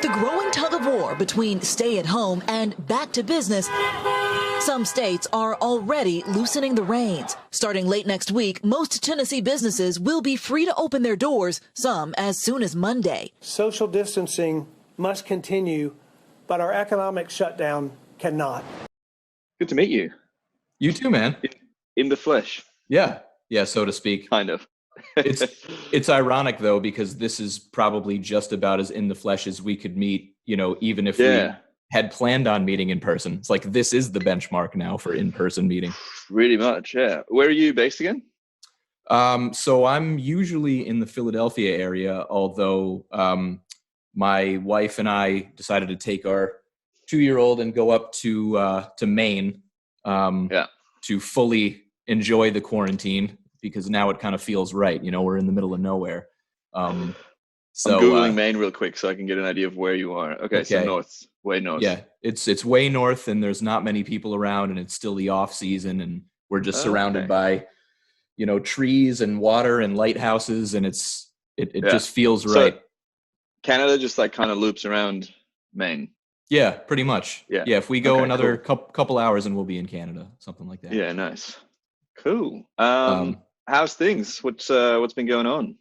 the growing tug-of-war between stay-at-home and back-to-business, some states are already loosening the reins. Starting late next week, most Tennessee businesses will be free to open their doors, some as soon as Monday. Social distancing must continue, but our economic shutdown cannot. Good to meet you. You too, man. In the flesh. Yeah, so to speak. Kind of. It's ironic though, because this is probably just about as in the flesh as we could meet, even if we had planned on meeting in person. It's like, this is the benchmark now for in-person meeting. Really much, yeah. Where are you based again? So I'm usually in the Philadelphia area, although my wife and I decided to take our 2-year-old and go up to Maine to fully enjoy the quarantine, because now it kind of feels right. We're in the middle of nowhere. So I'm Googling Maine real quick so I can get an idea of where you are. Okay. So north, way north. Yeah, it's way north, and there's not many people around, and it's still the off season, and we're just surrounded by, trees and water and lighthouses, and it just feels right. Canada just like kind of loops around Maine. Yeah, pretty much. Yeah. If we go another cool. couple hours, and we'll be in Canada, something like that. Yeah, nice. Cool. How's things? What's been going on?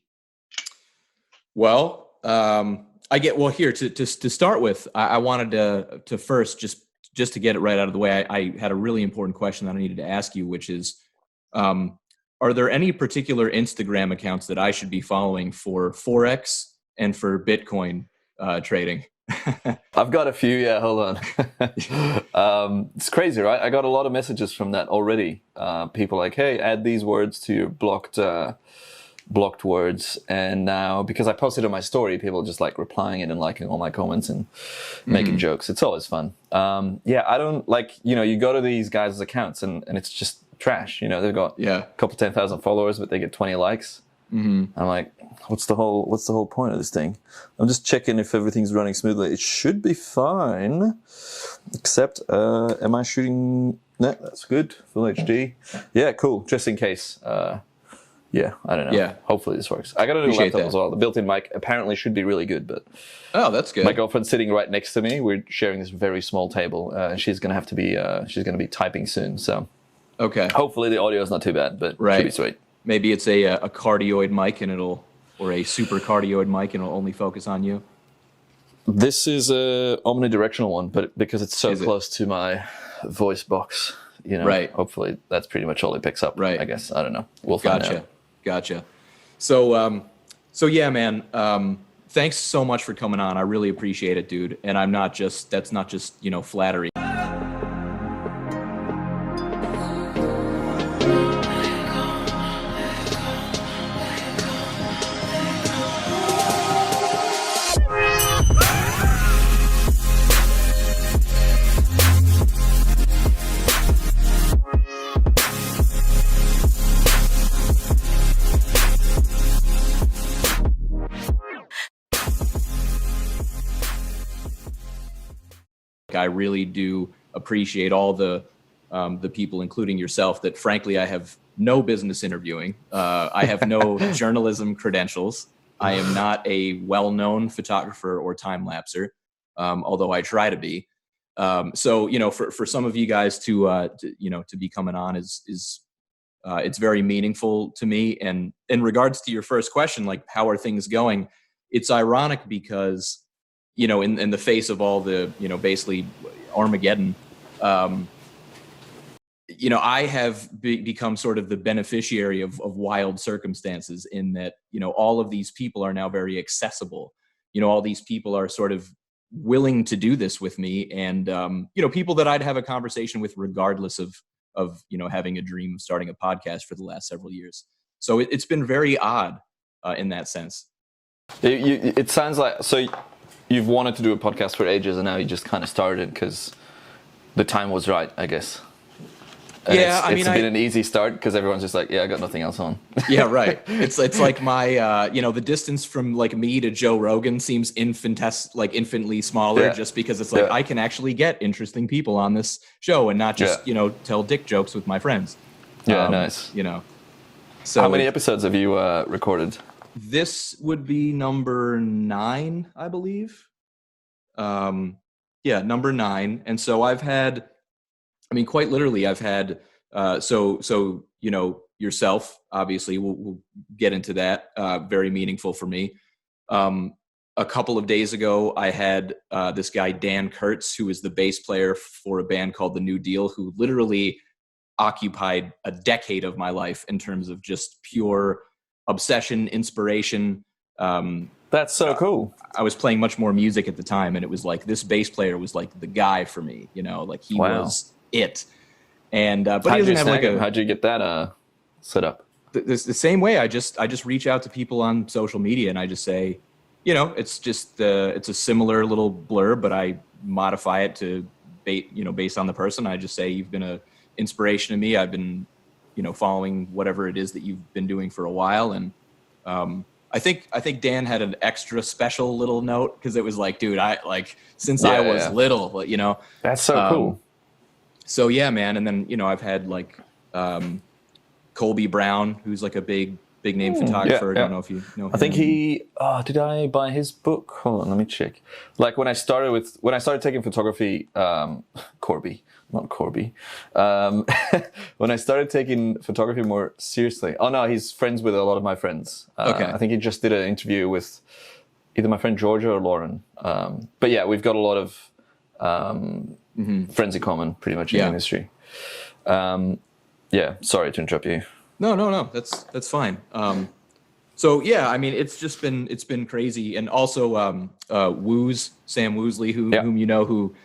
Well, here to start with, I wanted to first just to get it right out of the way. I had a really important question that I needed to ask you, which is, are there any particular Instagram accounts that I should be following for Forex and for Bitcoin trading? I've got a few. Yeah, hold on. It's crazy, right? I got a lot of messages from that already. People like, hey, add these words to your blocked words. And now, because I posted on my story, people just like replying it and liking all my comments and making jokes. It's always fun. I don't like, you go to these guys' accounts and it's just trash. They've got a couple 10,000 followers, but they get 20 likes. I'm like, what's the whole point of this thing? I'm just checking if everything's running smoothly. It should be fine, except am I shooting? No, that's good. Full HD. Yeah, cool. Just in case. I don't know. Yeah. Hopefully this works. I got a new laptop as well. The built-in mic apparently should be really good, but that's good. My girlfriend's sitting right next to me. We're sharing this very small table, and she's gonna be typing soon. So hopefully the audio is not too bad, but it should be sweet. Maybe it's a cardioid mic or a super cardioid mic, and it'll only focus on you. This is a omnidirectional one, but because it's so close to my voice box, hopefully that's pretty much all it picks up. Right. I guess. I don't know. We'll find out. Gotcha. So yeah, man. Thanks so much for coming on. I really appreciate it, dude. And that's not just flattery. I really do appreciate all the people, including yourself, that frankly I have no business interviewing. I have no journalism credentials. I am not a well-known photographer or time lapser, although I try to be. So for some of you guys to be coming on is it's very meaningful to me. And in regards to your first question, like how are things going? It's ironic because in the face of all the, basically Armageddon, I have become sort of the beneficiary of wild circumstances in that, all of these people are now very accessible. All these people are sort of willing to do this with me, and, people that I'd have a conversation with regardless of having a dream of starting a podcast for the last several years. So it's been very odd in that sense. It sounds like, so you've wanted to do a podcast for ages, and now you just kind of started because the time was right, I guess. And it's been an easy start because everyone's just like, I got nothing else on. Yeah, right. It's like my, the distance from like me to Joe Rogan seems infinitely smaller, just because it's like I can actually get interesting people on this show and not just tell dick jokes with my friends. Yeah, nice. So how many episodes have you recorded? This would be number 9, I believe. Number 9. And so I've had, I mean, quite literally, I've had, yourself, obviously, we'll get into that, very meaningful for me. A couple of days ago, I had this guy, Dan Kurtz, who is the bass player for a band called The New Deal, who literally occupied a decade of my life in terms of just pure obsession, inspiration. That's so cool. I was playing much more music at the time, and it was like this bass player was like the guy for me, like he was it. And but he doesn't have like a. How'd you get that set up? The same way. I just reach out to people on social media, and I just say, it's just it's a similar little blurb, but I modify it to based on the person. I just say you've been a inspiration to me. I've been following whatever it is that you've been doing for a while, and I think Dan had an extra special little note because it was like, dude, I since I was little, That's so cool. So yeah, man. And then, I've had like Colby Brown, who's like a big name photographer. I don't know if you know him. I think did I buy his book? Hold on, let me check. Like when I started taking photography, Corby. When I started taking photography more seriously. Oh no, he's friends with a lot of my friends. Okay. I think he just did an interview with either my friend Georgia or Lauren. But yeah, we've got a lot of friends in common, pretty much in the industry. Sorry to interrupt you. No, that's fine. So yeah, I mean, it's been crazy, and also Sam Woosley, whom who.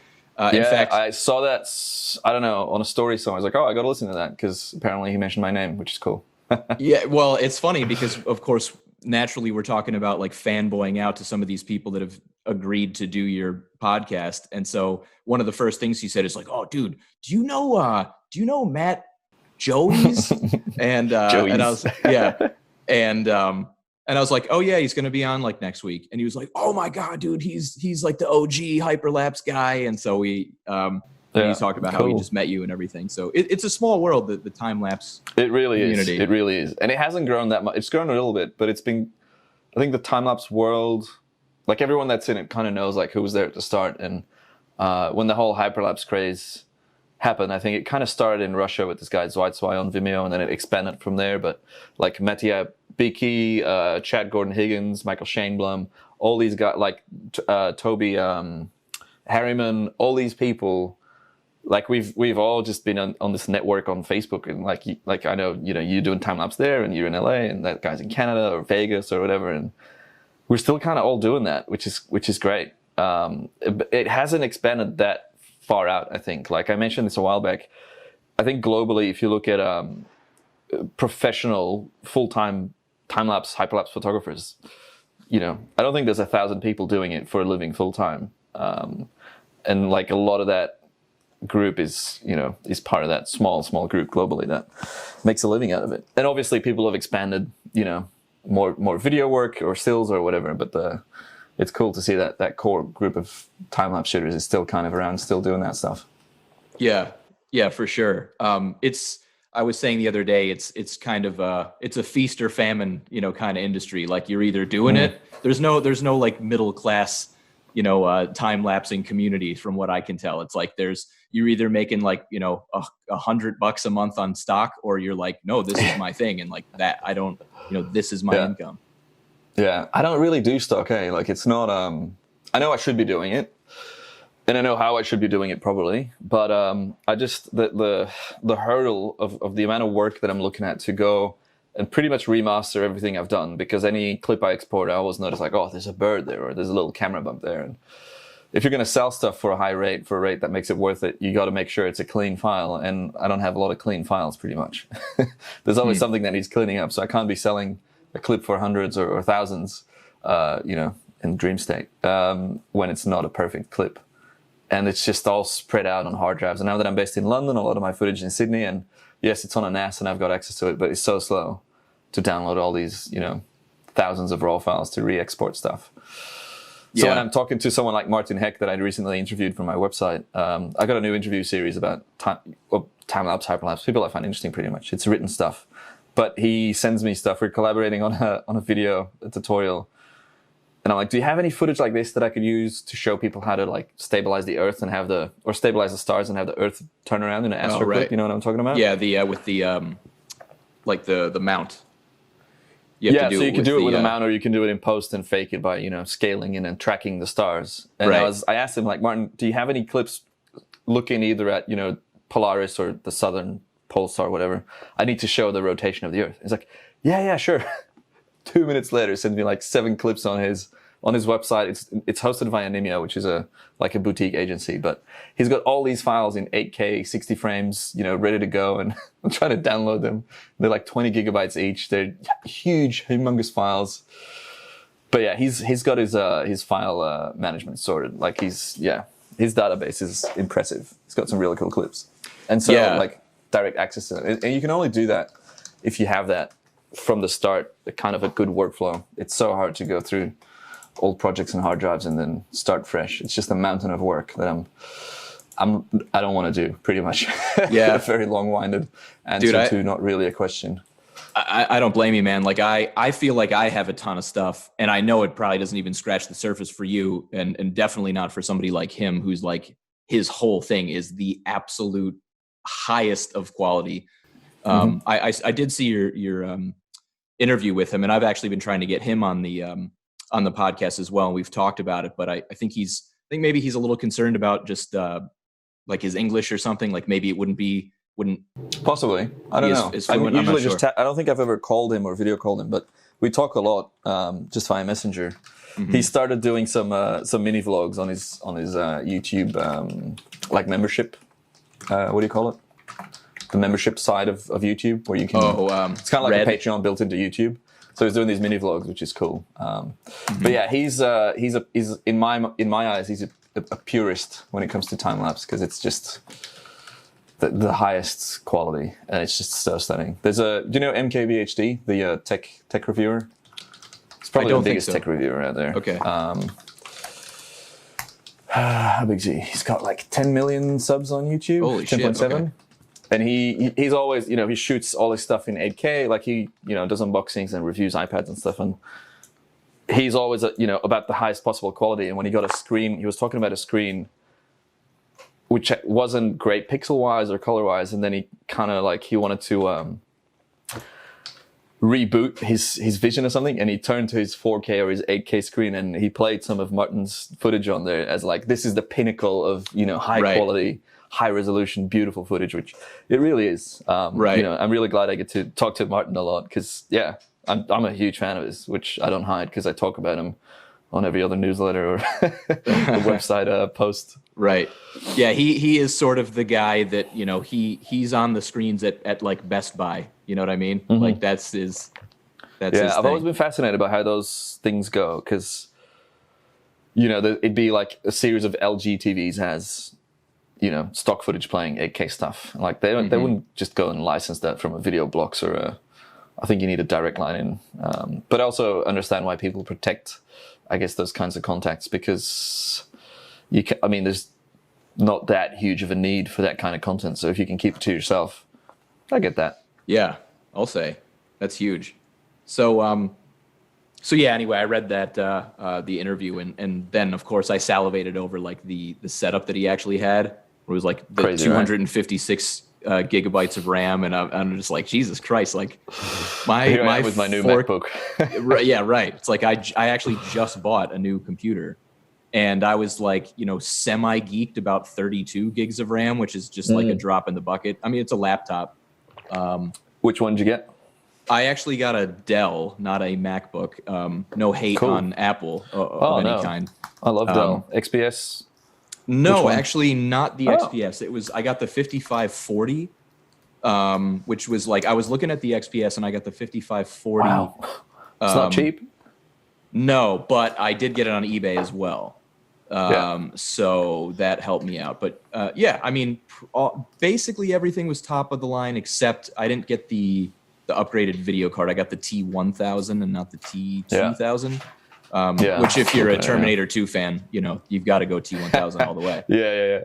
In fact, I saw that, I don't know, on a story somewhere. I was like, oh, I got to listen to that because apparently he mentioned my name, which is cool. Yeah, well, it's funny because, of course, naturally we're talking about like fanboying out to some of these people that have agreed to do your podcast. And so one of the first things he said is like, oh, dude, do you know Matt Joey's? and Joey's. And I was, and I was like, oh yeah, he's going to be on like next week. And he was like, oh my God, dude, he's like the OG hyperlapse guy. And so we talked about how he just met you and everything. So it's a small world, the time lapse. It really community. Is. It really is. And it hasn't grown that much. It's grown a little bit, but I think the time lapse world, like everyone that's in it kind of knows like who was there at the start. And when the whole hyperlapse craze happened, I think it kind of started in Russia with this guy Zweitswai on Vimeo, and then it expanded from there. But like Mattia Bicky, Chad Gordon-Higgins, Michael Shaneblum, all these guys, like Toby Harriman, all these people, like we've all just been on this network on Facebook, and like I know you're doing time lapse there, and you're in LA, and that guy's in Canada or Vegas or whatever, and we're still kind of all doing that, which is great. It hasn't expanded that far out, I think. Like I mentioned this a while back, I think globally, if you look at professional full-time time-lapse, hyperlapse photographers, I don't think there's 1,000 people doing it for a living full-time. And like a lot of that group is part of that small group globally that makes a living out of it. And obviously people have expanded, more video work or stills or whatever, but it's cool to see that core group of time-lapse shooters is still kind of around, still doing that stuff. Yeah, for sure. I was saying the other day, it's kind of it's a feast or famine, kind of industry. Like you're either doing it. There's no like middle class, time-lapsing community from what I can tell. It's like you're either making like, $100 a month on stock, or you're like, no, this is my thing. And like that, I don't, this is my income. Yeah, I don't really do stock, Like it's not, I know I should be doing it, and I know how I should be doing it probably, but I just, the hurdle of the amount of work that I'm looking at to go and pretty much remaster everything I've done, because any clip I export, I always notice like, oh, there's a bird there, or there's a little camera bump there. And if you're going to sell stuff for a rate that makes it worth it, you got to make sure it's a clean file. And I don't have a lot of clean files pretty much. There's always something that needs cleaning up. So I can't be selling a clip for hundreds or thousands, in dream state, when it's not a perfect clip. And it's just all spread out on hard drives. And now that I'm based in London, a lot of my footage is in Sydney, and yes, it's on a NAS and I've got access to it, but it's so slow to download all these, thousands of raw files to re-export stuff. So when I'm talking to someone like Martin Heck that I recently interviewed from my website, I got a new interview series about time-lapse, hyperlapse, people I find interesting pretty much. It's written stuff. But he sends me stuff. We're collaborating on a video, a tutorial. And I'm like, do you have any footage like this that I could use to show people how to like stabilize the Earth and or stabilize the stars and have the Earth turn around in an astro clip? You know what I'm talking about? Yeah, with the like the mount. So you can do it with a mount, or you can do it in post and fake it by, you know, scaling in and tracking the stars. And I asked him, like, Martin, do you have any clips looking either at, you know, Polaris or the southern pole star, whatever? I need to show the rotation of the Earth. He's like, yeah, sure. 2 minutes later, sent me like 7 clips on his website. It's hosted via Nimia, which is a boutique agency, but he's got all these files in 8K, 60 frames, you know, ready to go, and I'm trying to download them. They're like 20 gigabytes each. They're huge, humongous files. But yeah, he's got his file management sorted. Like his database is impressive. He's got some really cool clips, and so like direct access to it. And you can only do that if you have that from the start, kind of a good workflow. It's so hard to go through old projects and hard drives and then start fresh. It's just a mountain of work that I don't want to do, pretty much. Yeah. A very long-winded answer to not really a question. I don't blame you, man. Like I feel like I have a ton of stuff, and I know it probably doesn't even scratch the surface for you, and definitely not for somebody like him, who's like, his whole thing is the absolute highest of quality. I did see your interview with him, and I've actually been trying to get him on the podcast as well. And we've talked about it, but I think maybe he's a little concerned about just like his English or something. Like maybe it wouldn't possibly. I don't know. I usually just I don't think I've ever called him or video called him, but we talk a lot just via Messenger. He started doing some mini vlogs on his YouTube like membership. What do you call it? The membership side of YouTube, where you can. It's kind of like a Patreon built into YouTube. So he's doing these mini vlogs, which is cool. But yeah, he's in my eyes, he's a purist when it comes to time lapse, because it's just the highest quality, and it's just so stunning. Do you know MKBHD, the tech reviewer? It's probably the biggest tech reviewer out there. Okay. How big is he? He's got like 10 million subs on YouTube. Holy 10.7. shit! Okay. And he's always, you know, he shoots all his stuff in 8K, like he, you know, does unboxings and reviews iPads and stuff. And he's always, you know, about the highest possible quality. And when he got a screen, he was talking about a screen which wasn't great pixel-wise or color-wise. And then he kind of like, he wanted to reboot his vision or something. And he turned to his 4K or his 8K screen, and he played some of Martin's footage on there as like, this is the pinnacle of, you know, high quality, high resolution, beautiful footage, which it really is. You know, I'm really glad I get to talk to Martin a lot, because I'm a huge fan of his, which I don't hide, because I talk about him on every other newsletter or the website post. Right. Yeah, he is sort of the guy that, you know, he's on the screens at like Best Buy. You know what I mean? Like that's his I've always been fascinated by how those things go, because, you know, it'd be like a series of LG TVs has, you know, stock footage playing 8K stuff. Like they wouldn't just go and license that from a Video Blocks or I think you need a direct line in. But also understand why people protect, I guess, those kinds of contacts, because there's not that huge of a need for that kind of content. So if you can keep it to yourself, I get that. Yeah, I'll say that's huge. So yeah, anyway, I read that the interview, and then of course I salivated over like the setup that he actually had. Where it was like the crazy, 256 gigabytes of RAM, and I'm just like, Jesus Christ, like my with my new MacBook. Yeah, right. It's like I actually just bought a new computer, and I was like, you know, semi geeked about 32 gigs of RAM, which is just like a drop in the bucket. I mean, it's a laptop. Which one did you get? I actually got a Dell, not a MacBook. No hate on Apple of any kind. I love Dell. XPS. No, actually not the XPS. I got the 5540, which was like, I was looking at the XPS and I got the 5540. Wow. It's not cheap. No, but I did get it on eBay as well. So that helped me out. But yeah, I mean, basically everything was top of the line, except I didn't get the upgraded video card. I got the T1000 and not the T2000. Which, if you're a Terminator 2 fan, you know, you've got to go T1000 all the way. Yeah.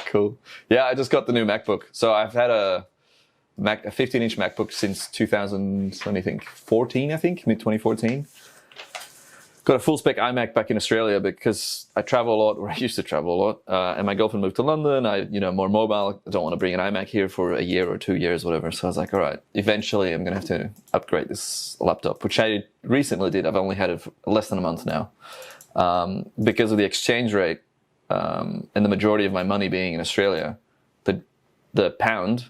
Cool. Yeah, I just got the new MacBook. So I've had a 15-inch MacBook since 2014, I think, mid 2014. got a full spec iMac back in Australia because I travel a lot, or I used to travel a lot, and my girlfriend moved to London. More mobile. I don't want to bring an iMac here for a year or 2 years, whatever. So I was like, all right, eventually I'm going to have to upgrade this laptop, which I recently did. I've only had it for less than a month now. Because of the exchange rate and the majority of my money being in Australia, the pound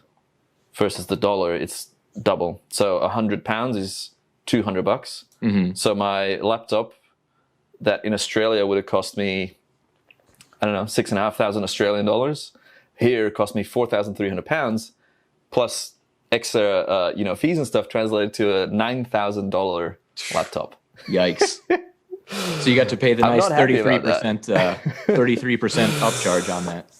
versus the dollar, it's double. So £100 is $200. Mm-hmm. So my laptop that in Australia would have cost me, I don't know, 6,500 Australian dollars, here cost me £4,300 plus extra, fees and stuff, translated to a $9,000 laptop. Yikes. So you got to pay the nice 33% 33% upcharge on that.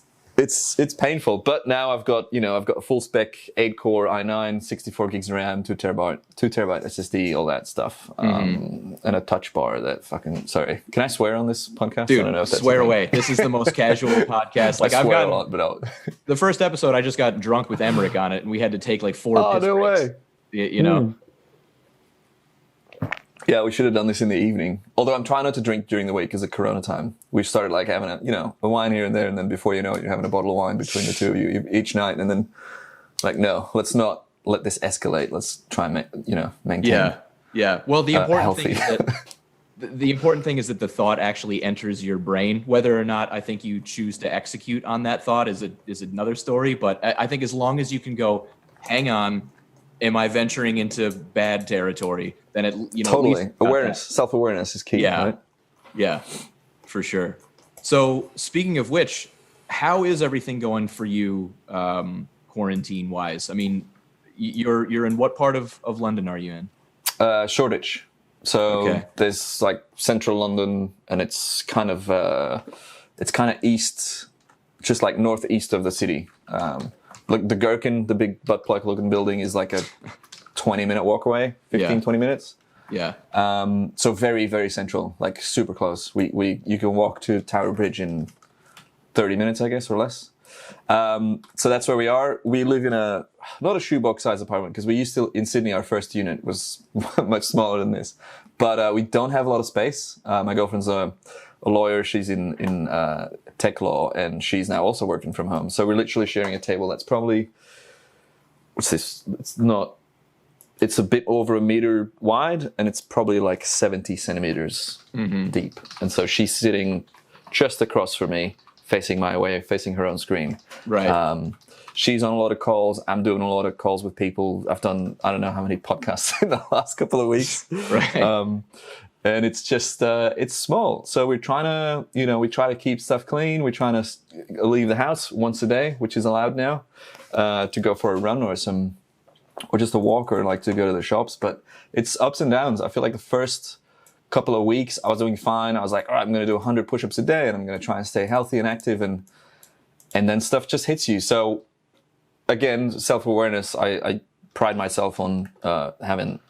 It's painful, but now I've got a full spec 8-core i9, 64 gigs of RAM, 2 terabyte SSD, all that stuff, and a touch bar that fucking. Sorry, can I swear on this podcast? Dude, I don't know if that's swear away. This is the most casual podcast. Like I swear I've got a lot, but the first episode I just got drunk with Emmerich on it, and we had to take like 4 piss no breaks. way. You know. Yeah, we should have done this in the evening. Although I'm trying not to drink during the week because of Corona time. We started like having a wine here and there, and then before you know it, you're having a bottle of wine between the two of you each night, and then like, no, let's not let this escalate. Let's try and maintain. Yeah. Well, the important healthy. thing is that the important thing is that the thought actually enters your brain. Whether or not I think you choose to execute on that thought is another story. But I think as long as you can go, hang on, am I venturing into bad territory? Then totally at least awareness, self-awareness is key. Yeah, right? Yeah, for sure. So speaking of which, how is everything going for you, quarantine-wise? I mean, you're in what part of London are you in? Shoreditch. So there's like central London, and it's kind of east, just like northeast of the city. Like the Gherkin, the big butt plug looking building, is like a 20-minute walk away, 20 minutes. Yeah. So very, very central, like super close. You can walk to Tower Bridge in 30 minutes, I guess, or less. So that's where we are. We live in not a shoebox size apartment, because we used to, in Sydney, our first unit was much smaller than this. But we don't have a lot of space. My girlfriend's a lawyer. She's in tech law, and she's now also working from home. So we're literally sharing a table that's probably, what's this? It's a bit over a meter wide, and it's probably like 70 centimeters deep. And so she's sitting just across from me, facing my way, facing her own screen. Right. She's on a lot of calls. I'm doing a lot of calls with people. I've done, I don't know how many podcasts in the last couple of weeks. Right. And it's just, it's small. So we're trying to, we try to keep stuff clean. We're trying to leave the house once a day, which is allowed now, to go for a run or just a walk, or like to go to the shops. But it's ups and downs. I feel like the first couple of weeks I was doing fine. I was like, all right, I'm going to do 100 push-ups a day, and I'm going to try and stay healthy and active. And then stuff just hits you. So again, self-awareness, I pride myself on having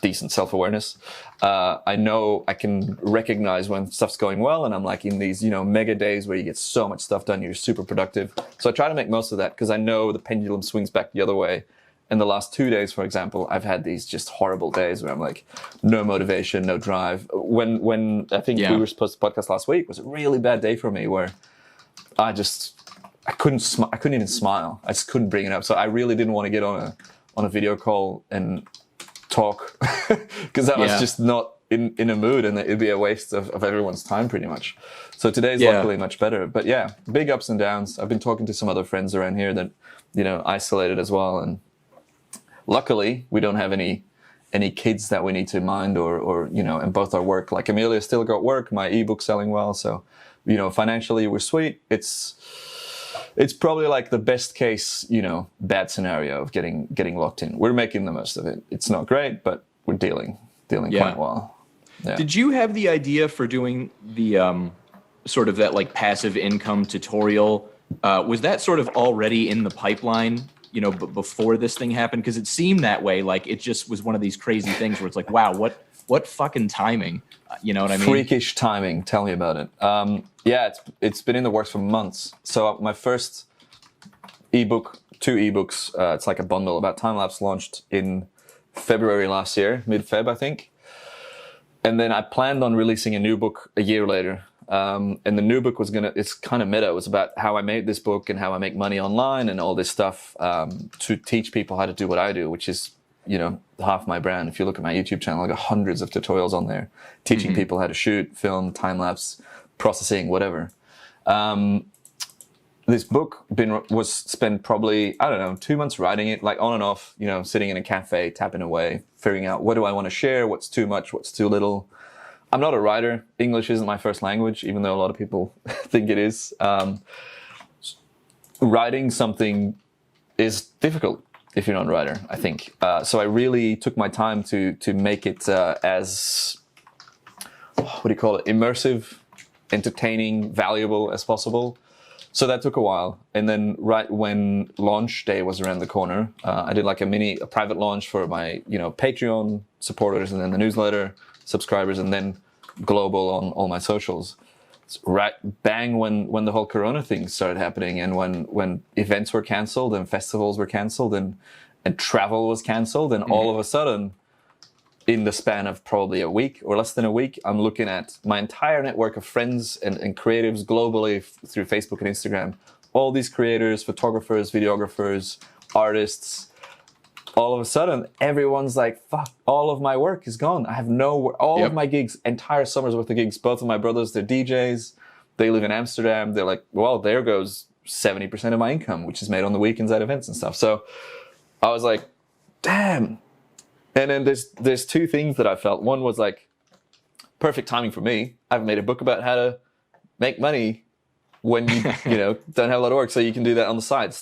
decent self-awareness. I know I can recognize when stuff's going well, and I'm like in these, mega days where you get so much stuff done, you're super productive. So I try to make most of that, because I know the pendulum swings back the other way. In the last 2 days, for example, I've had these just horrible days where I'm like, no motivation, no drive. When I think we were supposed to podcast last week, was a really bad day for me, where I couldn't even smile. I just couldn't bring it up. So I really didn't want to get on a video call and talk, because I was just not in a mood, and it'd be a waste of everyone's time pretty much. So today's luckily much better. But yeah, big ups and downs. I've been talking to some other friends around here that, isolated as well, and luckily we don't have any kids that we need to mind, or and both our work. Like Amelia still got work, my ebook's selling well, so financially we're sweet. It's probably like the best case, bad scenario of getting locked in. We're making the most of it. It's not great, but we're dealing quite well. Yeah. Did you have the idea for doing the sort of that like passive income tutorial? Was that sort of already in the pipeline, before this thing happened? Because it seemed that way. Like it just was one of these crazy things where it's like, wow, what fucking timing? You know what I mean? Freakish timing. Tell me about it. Yeah, it's been in the works for months. So my first ebook, 2 ebooks, it's like a bundle about time lapse, launched in February last year, mid-Feb, I think. And then I planned on releasing a new book a year later. And the new book was it's kind of meta. It was about how I made this book and how I make money online and all this stuff, to teach people how to do what I do, which is, half my brand. If you look at my YouTube channel, I got hundreds of tutorials on there teaching people how to shoot, film, time-lapse, processing, whatever. This book was spent probably, 2 months writing it, like on and off, sitting in a cafe, tapping away, figuring out what do I want to share, what's too much, what's too little. I'm not a writer. English isn't my first language, even though a lot of people think it is. Writing something is difficult if you're not a writer, I think. So I really took my time to make it as, immersive, entertaining, valuable as possible. So that took a while. And then right when launch day was around the corner, I did like a private launch for my, Patreon supporters, and then the newsletter subscribers, and then global on all my socials. Right bang when the whole Corona thing started happening, and when events were canceled and festivals were canceled and travel was canceled, and all of a sudden, in the span of probably a week or less than a week, I'm looking at my entire network of friends and creatives globally through Facebook and Instagram. All these creators, photographers, videographers, artists. All of a sudden, everyone's like, fuck, all of my work is gone. I have all of my gigs, entire summer's worth of gigs. Both of my brothers, they're DJs. They live in Amsterdam. They're like, well, there goes 70% of my income, which is made on the weekends at events and stuff. So I was like, damn. And then there's two things that I felt. One was like, perfect timing for me. I've made a book about how to make money when you don't have a lot of work. So you can do that on the side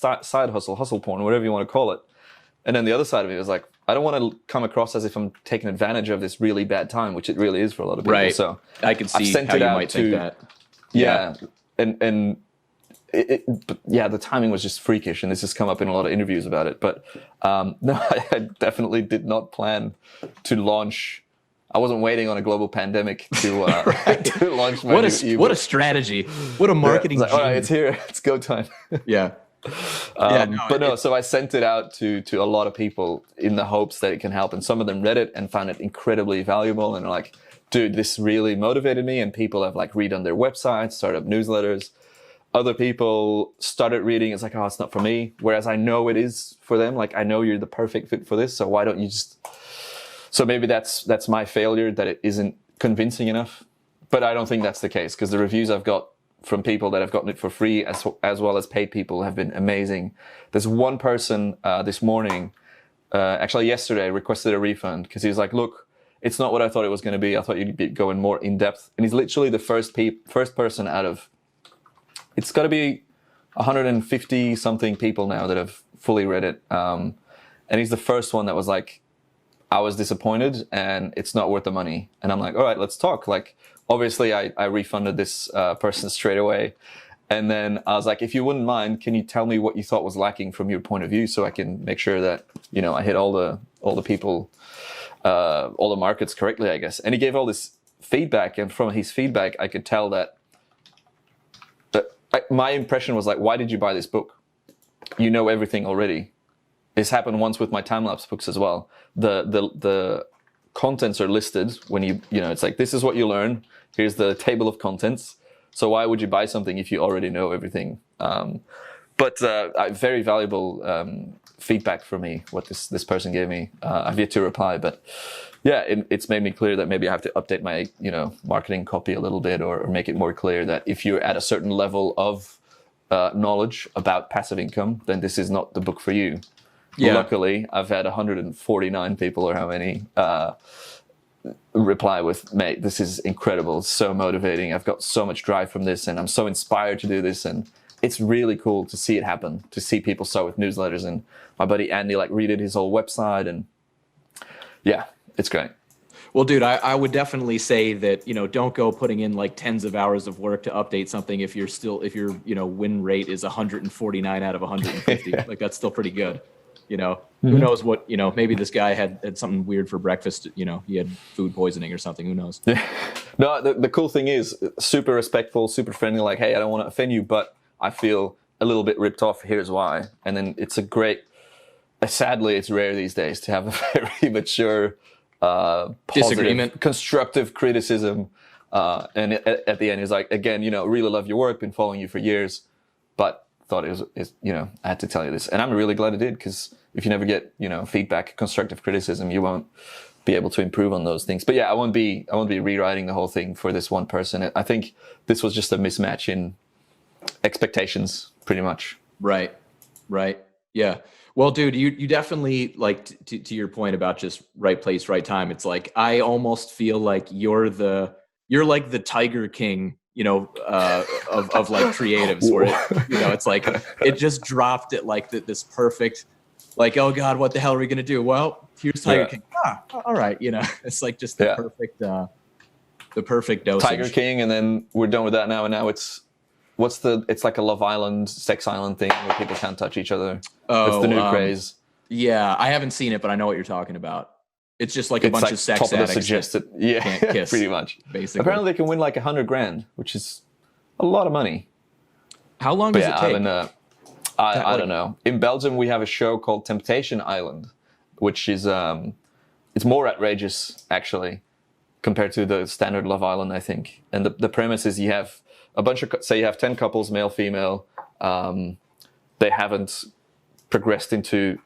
hustle porn, whatever you want to call it. And then the other side of it was like, I don't want to come across as if I'm taking advantage of this really bad time, which it really is for a lot of people. Right. So I can see how you might think that. Yeah. And the timing was just freakish, and this has come up in a lot of interviews about it. But no, I definitely did not plan to launch. I wasn't waiting on a global pandemic to launch my new what a strategy. What a marketing all right, it's here. It's go time. Yeah. So I sent it out to a lot of people in the hopes that it can help. And some of them read it and found it incredibly valuable. And are like, dude, this really motivated me. And people have like redone their websites, started up newsletters. Other people started reading. It's like, oh, it's not for me. Whereas I know it is for them. Like, I know you're the perfect fit for this. So why don't you just... So maybe that's my failure, that it isn't convincing enough. But I don't think that's the case, because the reviews I've got from people that have gotten it for free as well as paid people have been amazing. There's one person this morning, actually yesterday, requested a refund because he was like, look, it's not what I thought it was going to be. I thought you'd be going more in depth. And he's literally the first person out of, it's got to be 150 something people now that have fully read it. And he's the first one that was like, I was disappointed and it's not worth the money. And I'm like, all right, let's talk. Like, obviously I refunded this person straight away. And then I was like, if you wouldn't mind, can you tell me what you thought was lacking from your point of view, so I can make sure that, I hit all the people, all the markets correctly, I guess. And he gave all this feedback, and from his feedback, I could tell that my impression was like, why did you buy this book? You know everything already. This happened once with my time-lapse books as well. The contents are listed when it's like, this is what you learn. Here's the table of contents. So why would you buy something if you already know everything? But very valuable feedback for me, what this person gave me. I've yet to reply, but yeah, it's made me clear that maybe I have to update my marketing copy a little bit, or make it more clear that if you're at a certain level of knowledge about passive income, then this is not the book for you. Yeah. Luckily, I've had 149 people, or how many, reply with, mate, this is incredible. It's so motivating. I've got so much drive from this, and I'm so inspired to do this. And it's really cool to see it happen, to see people start with newsletters. And my buddy Andy redid his whole website, and yeah, it's great. Well, dude, I would definitely say that, don't go putting in like tens of hours of work to update something if your win rate is 149 out of 150. Like, that's still pretty good. Who knows what, maybe this guy had something weird for breakfast, he had food poisoning or something, who knows? Yeah. No, the cool thing is, super respectful, super friendly, like, hey, I don't want to offend you, but I feel a little bit ripped off, here's why. And then it's a great, sadly, it's rare these days to have a very mature positive, disagreement, constructive criticism. And at the end, he's like, again, really love your work, been following you for years, but thought it was, I had to tell you this. And I'm really glad I did, because if you never get, feedback, constructive criticism, you won't be able to improve on those things. But yeah, I won't be rewriting the whole thing for this one person. I think this was just a mismatch in expectations, pretty much. Right. Yeah. Well, dude, you definitely, like, to your point about just right place, right time. It's like, I almost feel like you're like the Tiger King, of like creatives, where it's like, it just dropped at like this perfect, like, oh God, what the hell are we going to do? Well, here's Tiger King. All right. It's like just the perfect dosage. Tiger King. And then we're done with that now. And now it's like a Love Island, Sex Island thing where people can't touch each other. It's the new craze. Yeah. I haven't seen it, but I know what you're talking about. It's just like a bunch of sex addicts suggested. Yeah, can't kiss, pretty much. Basically, apparently they can win like $100,000, which is a lot of money. How long does it take? I don't know. In Belgium, we have a show called Temptation Island, which is it's more outrageous actually compared to the standard Love Island, I think. And the premise is you have a bunch of, say you have 10 couples, male, female. They haven't progressed into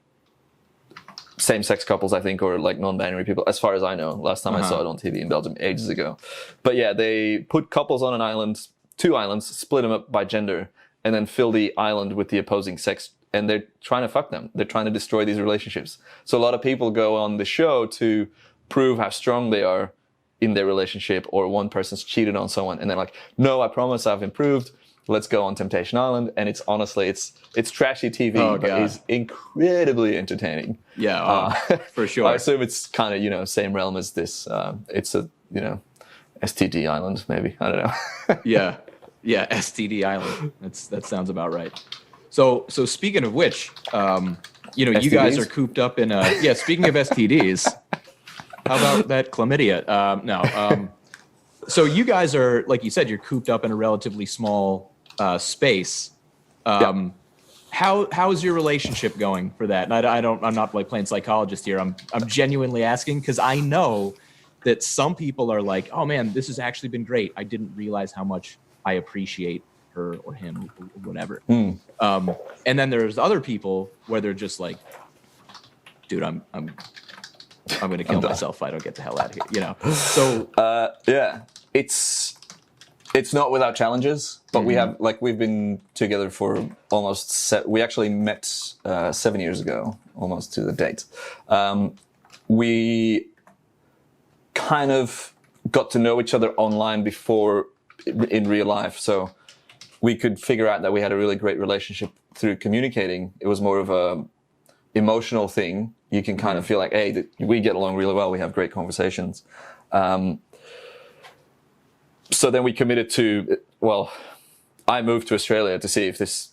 same-sex couples, I think, or like non-binary people, as far as I know. Last time I saw it on TV in Belgium ages ago. But yeah, they put couples on an island, 2 islands, split them up by gender, and then fill the island with the opposing sex, and they're trying to fuck them. They're trying to destroy these relationships. So a lot of people go on the show to prove how strong they are in their relationship, or one person's cheated on someone, and they're like, no, I promise I've improved. Let's go on Temptation Island. And it's honestly, it's trashy TV, but it's incredibly entertaining. Yeah, for sure. I assume it's kind of, same realm as this. It's a, STD Island, maybe. I don't know. Yeah, STD Island. That sounds about right. So speaking of which, you guys are cooped up in a, speaking of STDs, how about that chlamydia? No. So you guys are, like you said, you're cooped up in a relatively small space. How is your relationship going for that? And I'm not like playing psychologist here. I'm genuinely asking, because I know that some people are like, oh man, this has actually been great. I didn't realize how much I appreciate her or him or whatever. And then there's other people where they're just like, dude, I'm going to kill myself if I don't get the hell out of here. So it's not without challenges, but we've been together for almost, we actually met 7 years ago, almost to the date. We kind of got to know each other online before in real life. So we could figure out that we had a really great relationship through communicating. It was more of a emotional thing. You can kind of feel like, hey, we get along really well. We have great conversations. So then we committed to, I moved to Australia to see if this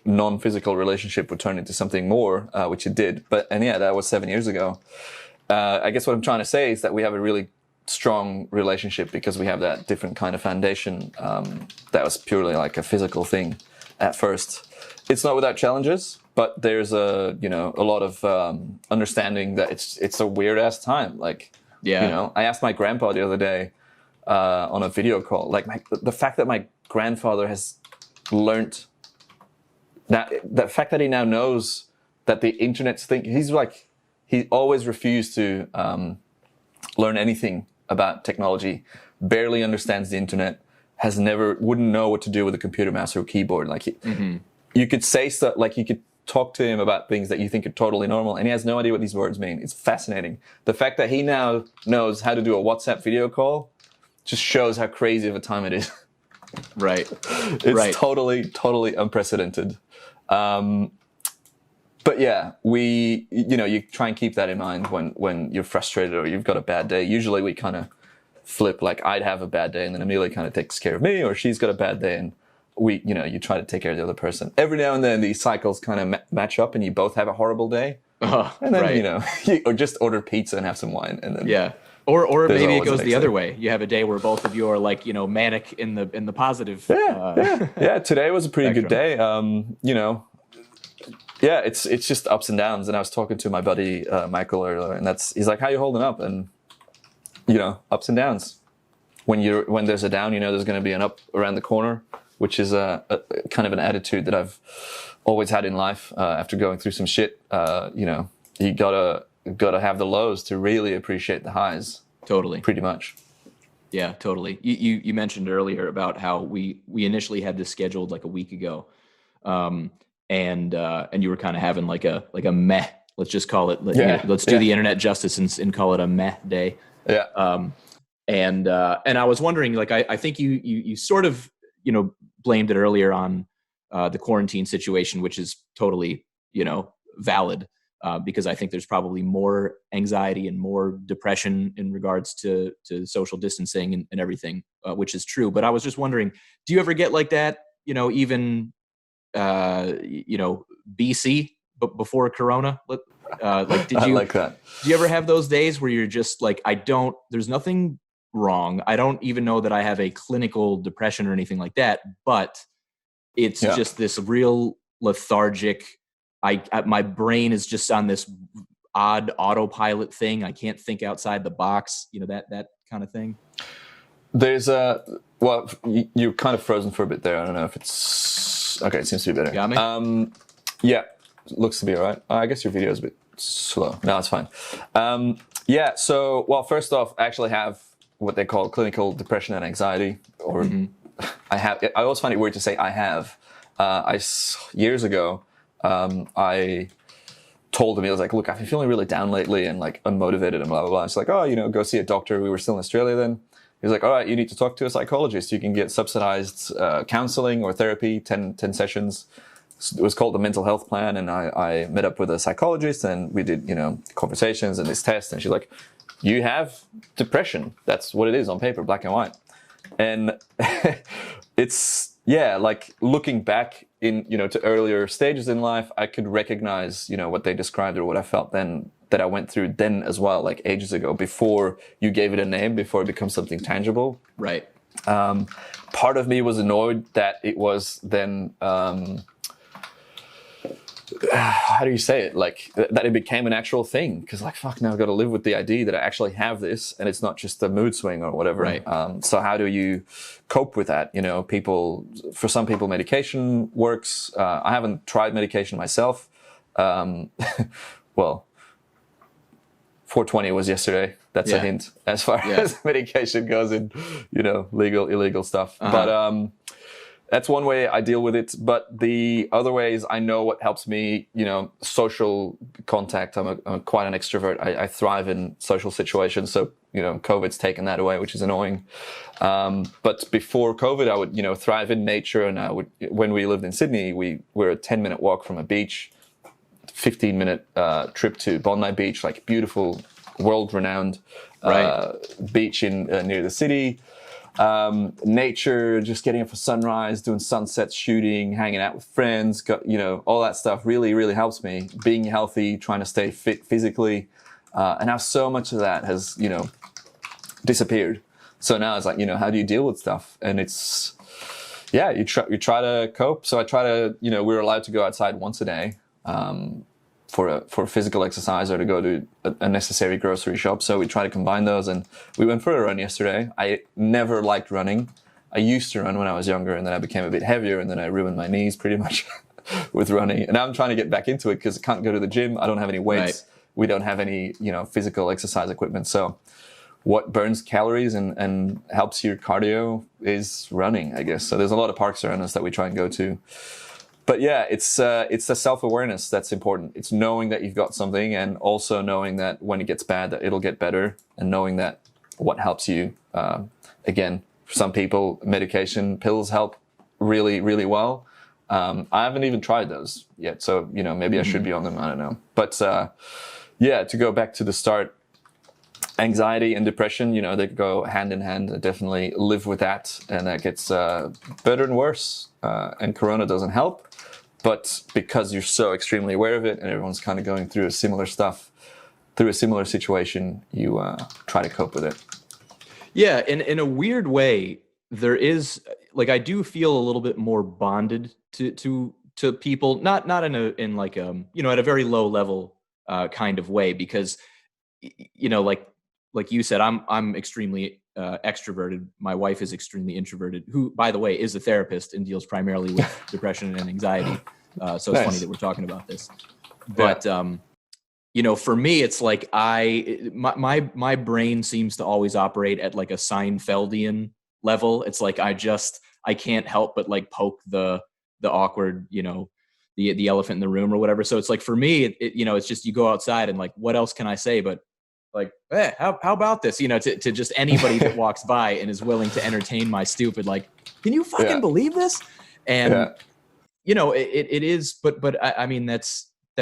non-physical relationship would turn into something more, which it did. That was 7 years ago. I guess what I'm trying to say is that we have a really strong relationship because we have that different kind of foundation that was purely like a physical thing at first. It's not without challenges, but there's a lot of understanding that it's a weird ass time. Like, I asked my grandpa the other day on a video call, like the fact that my grandfather has learned that, the fact that he now knows that the internet's thing, he always refused to learn anything about technology, barely understands the internet, wouldn't know what to do with a computer mouse or keyboard. Like you could say stuff, like you could talk to him about things that you think are totally normal, and he has no idea what these words mean. It's fascinating. The fact that he now knows how to do a WhatsApp video call just shows how crazy of a time it is. Right. It's totally unprecedented. But yeah, you try and keep that in mind when you're frustrated or you've got a bad day. Usually we kind of flip, like I'd have a bad day and then Amelia kind of takes care of me, or she's got a bad day and you try to take care of the other person. Every now and then these cycles kind of match up and you both have a horrible day. And then, or just order pizza and have some wine. And then Or maybe it goes the other way. You have a day where both of you are like, manic in the positive. Yeah. Today was a pretty good day. It's just ups and downs. And I was talking to my buddy Michael earlier, and he's like, "How you holding up?" And ups and downs. When there's a down, there's going to be an up around the corner, which is a kind of an attitude that I've always had in life. After going through some shit, you gotta have the lows to really appreciate the highs. Totally. Pretty much. Yeah, totally. You mentioned earlier about how we initially had this scheduled like a week ago, and you were kind of having like a meh. Let's just call it. Let's do the internet justice and call it a meh day. Yeah. And I was wondering, like, I think you sort of blamed it earlier on the quarantine situation, which is totally valid. Because I think there's probably more anxiety and more depression in regards to social distancing and everything, which is true. But I was just wondering, do you ever get like that, even, BC, but before Corona? Like, did you, I like that. Do you ever have those days where you're just like, there's nothing wrong. I don't even know that I have a clinical depression or anything like that, but it's just this real lethargic, my brain is just on this odd autopilot thing. I can't think outside the box, that kind of thing. There's you're kind of frozen for a bit there. I don't know if it's okay. It seems to be better. Got me? Yeah, looks to be all right. I guess your video is a bit slow. No, it's fine. So, first off, I actually have what they call clinical depression and anxiety, or I always find it weird to say I have. Years ago, I told him, he was like, look, I've been feeling really down lately and like unmotivated and blah, blah, blah. It's like, go see a doctor. We were still in Australia then. He was like, all right, you need to talk to a psychologist. You can get subsidized counseling or therapy, 10 sessions. It was called the mental health plan. And I met up with a psychologist and we did, conversations and this test. And she's like, you have depression. That's what it is on paper, black and white. And it's, like looking back in, to earlier stages in life, I could recognize, what they described or what I felt then, that I went through then as well, like ages ago, before you gave it a name, before it becomes something tangible. Right. Part of me was annoyed that it was then, how do you say it? Like that it became an actual thing. Cause like, fuck, now I've got to live with the idea that I actually have this and it's not just a mood swing or whatever. Right. So how do you cope with that? For some people, medication works. I haven't tried medication myself. 420 was yesterday. That's a hint as far as medication goes in, legal, illegal stuff. But, that's one way I deal with it. But the other way is I know what helps me, social contact. I'm quite an extrovert. I thrive in social situations. So, COVID's taken that away, which is annoying. But before COVID, I would, thrive in nature. And when we lived in Sydney, we were a 10-minute walk from a beach, 15-minute trip to Bondi Beach, like beautiful, world-renowned beach in near the city. Nature, just getting up for sunrise, doing sunsets, shooting, hanging out with friends, all that stuff really, really helps me. Being healthy, trying to stay fit physically. And now so much of that has, disappeared. So now it's like, how do you deal with stuff? And it's, you try to cope. So I try to, we're allowed to go outside once a day, for physical exercise or to go to a necessary grocery shop. So we try to combine those, and we went for a run yesterday. I never liked running. I used to run when I was younger, and then I became a bit heavier, and then I ruined my knees pretty much with running. And now I'm trying to get back into it because I can't go to the gym. I don't have any weights. Right. We don't have any, physical exercise equipment. So what burns calories and helps your cardio is running, I guess. So there's a lot of parks around us that we try and go to. But it's the self-awareness that's important. It's knowing that you've got something, and also knowing that when it gets bad, that it'll get better, and knowing that what helps you. Again, for some people, medication, pills help really, really well. I haven't even tried those yet. So, maybe I should be on them. I don't know. But to go back to the start, anxiety and depression, they go hand in hand. I definitely live with that, and that gets better and worse. And Corona doesn't help. But because you're so extremely aware of it and everyone's kind of going through a similar situation, you try to cope with it. Yeah, in a weird way, there is, like, I do feel a little bit more bonded to people, not at a very low level kind of way, because like like you said, I'm extremely extroverted. My wife is extremely introverted, who, by the way, is a therapist and deals primarily with depression and anxiety. So it's funny that we're talking about this. But you know, for me, it's like my brain seems to always operate at like a Seinfeldian level. It's like I can't help but like poke the awkward, you know, the elephant in the room or whatever. So it's like for me, you know, it's just you go outside and like, what else can I say? But like, hey, how about this? You know, to just anybody that walks by and is willing to entertain my stupid, like, can you fucking believe this? And you know, it is, but I mean, that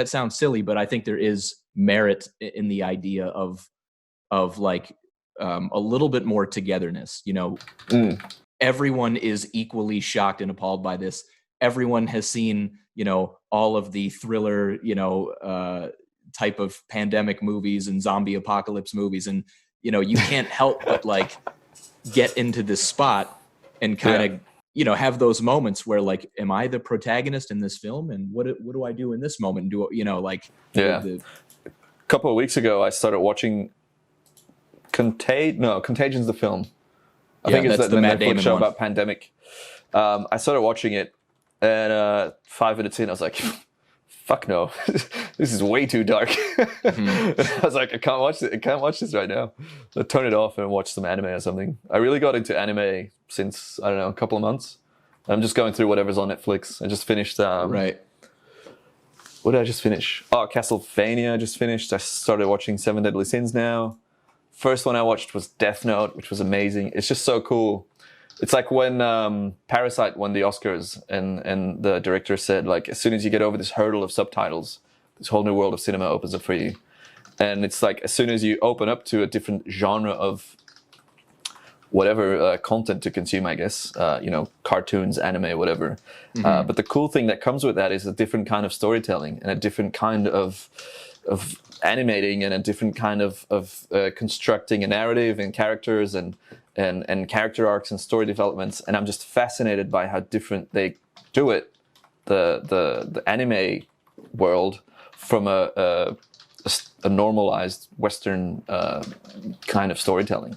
sounds silly, but I think there is merit in the idea of like a little bit more togetherness. You know, everyone is equally shocked and appalled by this. Everyone has seen, you know, all of the thriller, you know, type of pandemic movies and zombie apocalypse movies, and you know, you can't help but like get into this spot and kind of you know, have those moments where like, am I the protagonist in this film, and what do I do in this moment? Do you know, like a couple of weeks ago I started watching Contagion's the film. I think it's the Netflix show about pandemic. I started watching it, and 5 minutes in I was like, fuck no, this is way too dark. I was like, I can't watch this right now. So I turned it off and watched some anime or something. I really got into anime since, I don't know, a couple of months. I'm just going through whatever's on Netflix. I just finished what did I just finish? Oh, Castlevania I just finished. I started watching Seven Deadly Sins now. First one I watched was Death Note, which was amazing. It's just so cool. It's like when Parasite won the Oscars and the director said, like, as soon as you get over this hurdle of subtitles, this whole new world of cinema opens up for you. And it's like, as soon as you open up to a different genre of whatever content to consume, I guess, you know, cartoons, anime, whatever. But the cool thing that comes with that is a different kind of storytelling and a different kind of animating and a different kind of constructing a narrative and characters and character arcs and story developments, and I'm just fascinated by how different they do it, the anime world, from a normalized Western kind of storytelling.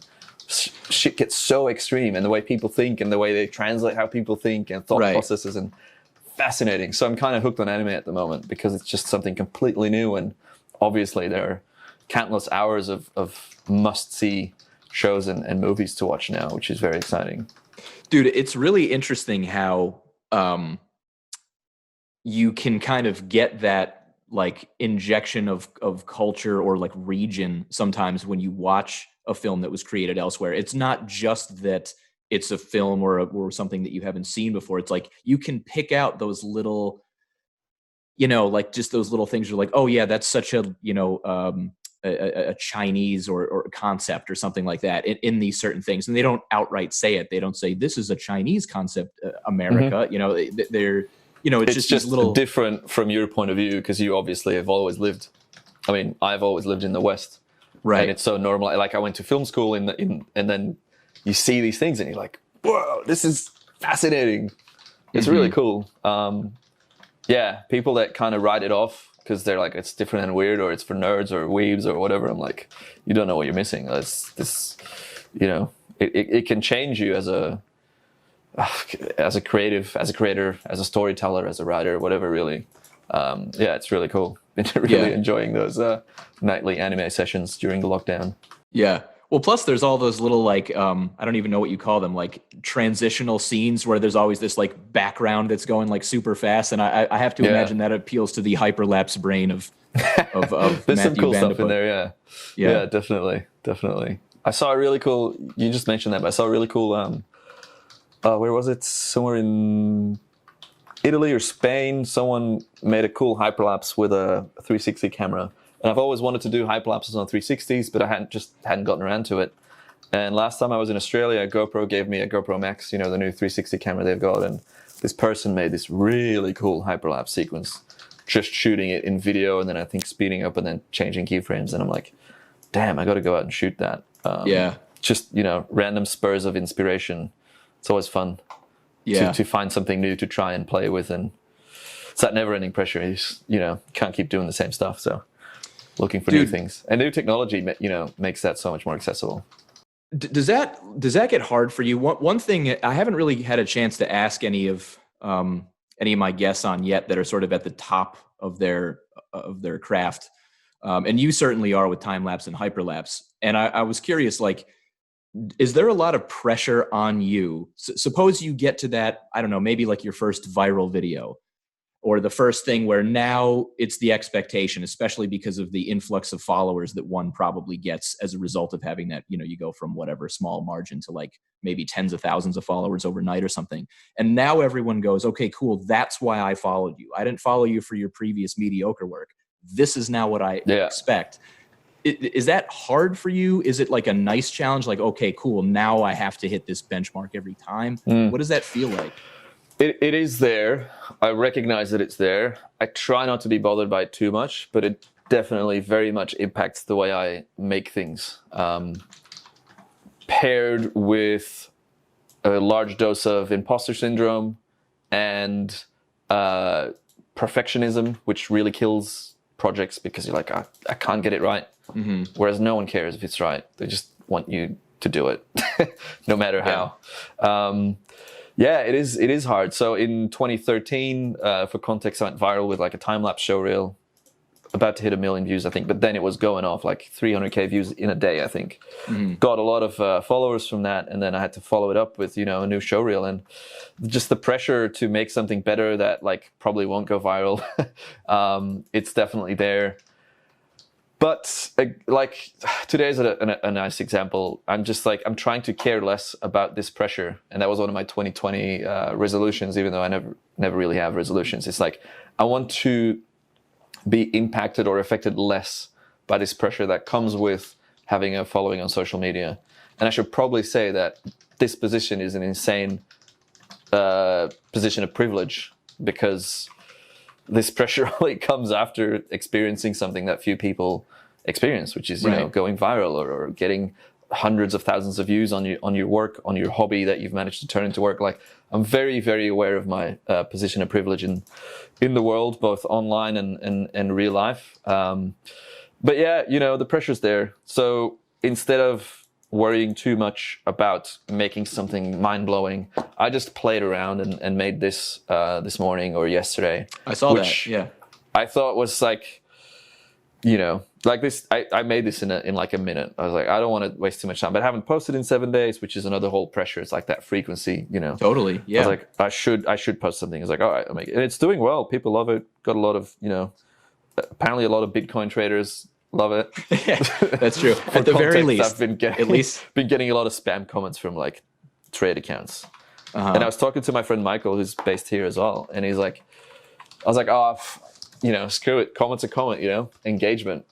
Shit gets so extreme, and the way people think and the way they translate how people think and thought processes, and fascinating. So I'm kind of hooked on anime at the moment because it's just something completely new, and obviously there are countless hours of must-see shows and movies to watch now, which is very exciting. Dude, it's really interesting how you can kind of get that like injection of culture or like region sometimes when you watch a film that was created elsewhere. It's not just that it's a film or something that you haven't seen before. It's like you can pick out those little, you know, like just those little things. You're like, oh yeah, that's such a, you know, a Chinese or concept or something like that in these certain things. And they don't outright say it. They don't say this is a Chinese concept, America, you know, they're, you know, it's just little different from your point of view, because you obviously have always lived. I mean, I've always lived in the West, right? And it's so normal. Like I went to film school and then you see these things and you're like, whoa, this is fascinating. It's really cool. People that kind of write it off because they're like, it's different and weird, or it's for nerds or weebs or whatever. I'm like, you don't know what you're missing. This, you know, it can change you as a creative, as a creator, as a storyteller, as a writer, whatever. Really, it's really cool. Been really enjoying those nightly anime sessions during the lockdown. Yeah. Well, plus there's all those little like, I don't even know what you call them, like transitional scenes where there's always this like background that's going like super fast. And I have to imagine that appeals to the hyperlapse brain of there's Matthew some cool Vandeputte. stuff in there. Yeah, definitely. I saw a really cool, you just mentioned that, but I saw a really cool, where was it? Somewhere in Italy or Spain, someone made a cool hyperlapse with a 360 camera. And I've always wanted to do hyperlapses on 360s, but I hadn't gotten around to it. And last time I was in Australia, GoPro gave me a GoPro Max, you know, the new 360 camera they've got. And this person made this really cool hyperlapse sequence, just shooting it in video and then I think speeding up and then changing keyframes. And I'm like, damn, I got to go out and shoot that. Just, you know, random spurs of inspiration. It's always fun to find something new to try and play with. And it's that never-ending pressure. You know, can't keep doing the same stuff, so... looking for new things. And new technology, makes that so much more accessible. Does that get hard for you? One thing I haven't really had a chance to ask any of my guests on yet that are sort of at the top of their craft, and you certainly are with time lapse and hyperlapse. And I was curious, like, is there a lot of pressure on you? Suppose you get to that, I don't know, maybe like your first viral video, or the first thing where now it's the expectation, especially because of the influx of followers that one probably gets as a result of having that, you go from whatever small margin to like maybe tens of thousands of followers overnight or something. And now everyone goes, okay, cool. That's why I followed you. I didn't follow you for your previous mediocre work. This is now what I expect. Is that hard for you? Is it like a nice challenge? Like, okay, cool. Now I have to hit this benchmark every time. What does that feel like? It is there. I recognize that it's there. I try not to be bothered by it too much, but it definitely very much impacts the way I make things. Paired with a large dose of imposter syndrome and perfectionism, which really kills projects because you're like, I can't get it right. Mm-hmm. Whereas no one cares if it's right. They just want you to do it, no matter how. It is hard. So in 2013, for context, I went viral with like a time-lapse showreel, about to hit 1 million views, I think. But then it was going off like 300K views in a day, I think. Mm-hmm. Got a lot of followers from that. And then I had to follow it up with, a new showreel. And just the pressure to make something better that like probably won't go viral. It's definitely there. But like today is a nice example. I'm just like, I'm trying to care less about this pressure. And that was one of my 2020 resolutions, even though I never really have resolutions. It's like, I want to be impacted or affected less by this pressure that comes with having a following on social media. And I should probably say that this position is an insane position of privilege, because this pressure only comes after experiencing something that few people experience, which is, going viral or getting hundreds of thousands of views on your work, on your hobby that you've managed to turn into work. Like, I'm very, very aware of my position of privilege in the world, both online and real life. But yeah, the pressure's there. So instead of worrying too much about making something mind-blowing, I just played around and made this this morning or yesterday. I saw that, yeah. I thought was like, like this, I made this in like a minute. I was like, I don't want to waste too much time, but I haven't posted in 7 days, which is another whole pressure. It's like that frequency, Totally, yeah. I was like, I should post something. It's like, all right, I'll make it. And it's doing well. People love it. Got a lot of, apparently a lot of Bitcoin traders love it. Yeah, that's true. At the very least, I've been getting a lot of spam comments from like trade accounts. Uh-huh. And I was talking to my friend Michael, who's based here as well. And he's like, I was like, screw it. Comment's a comment, engagement.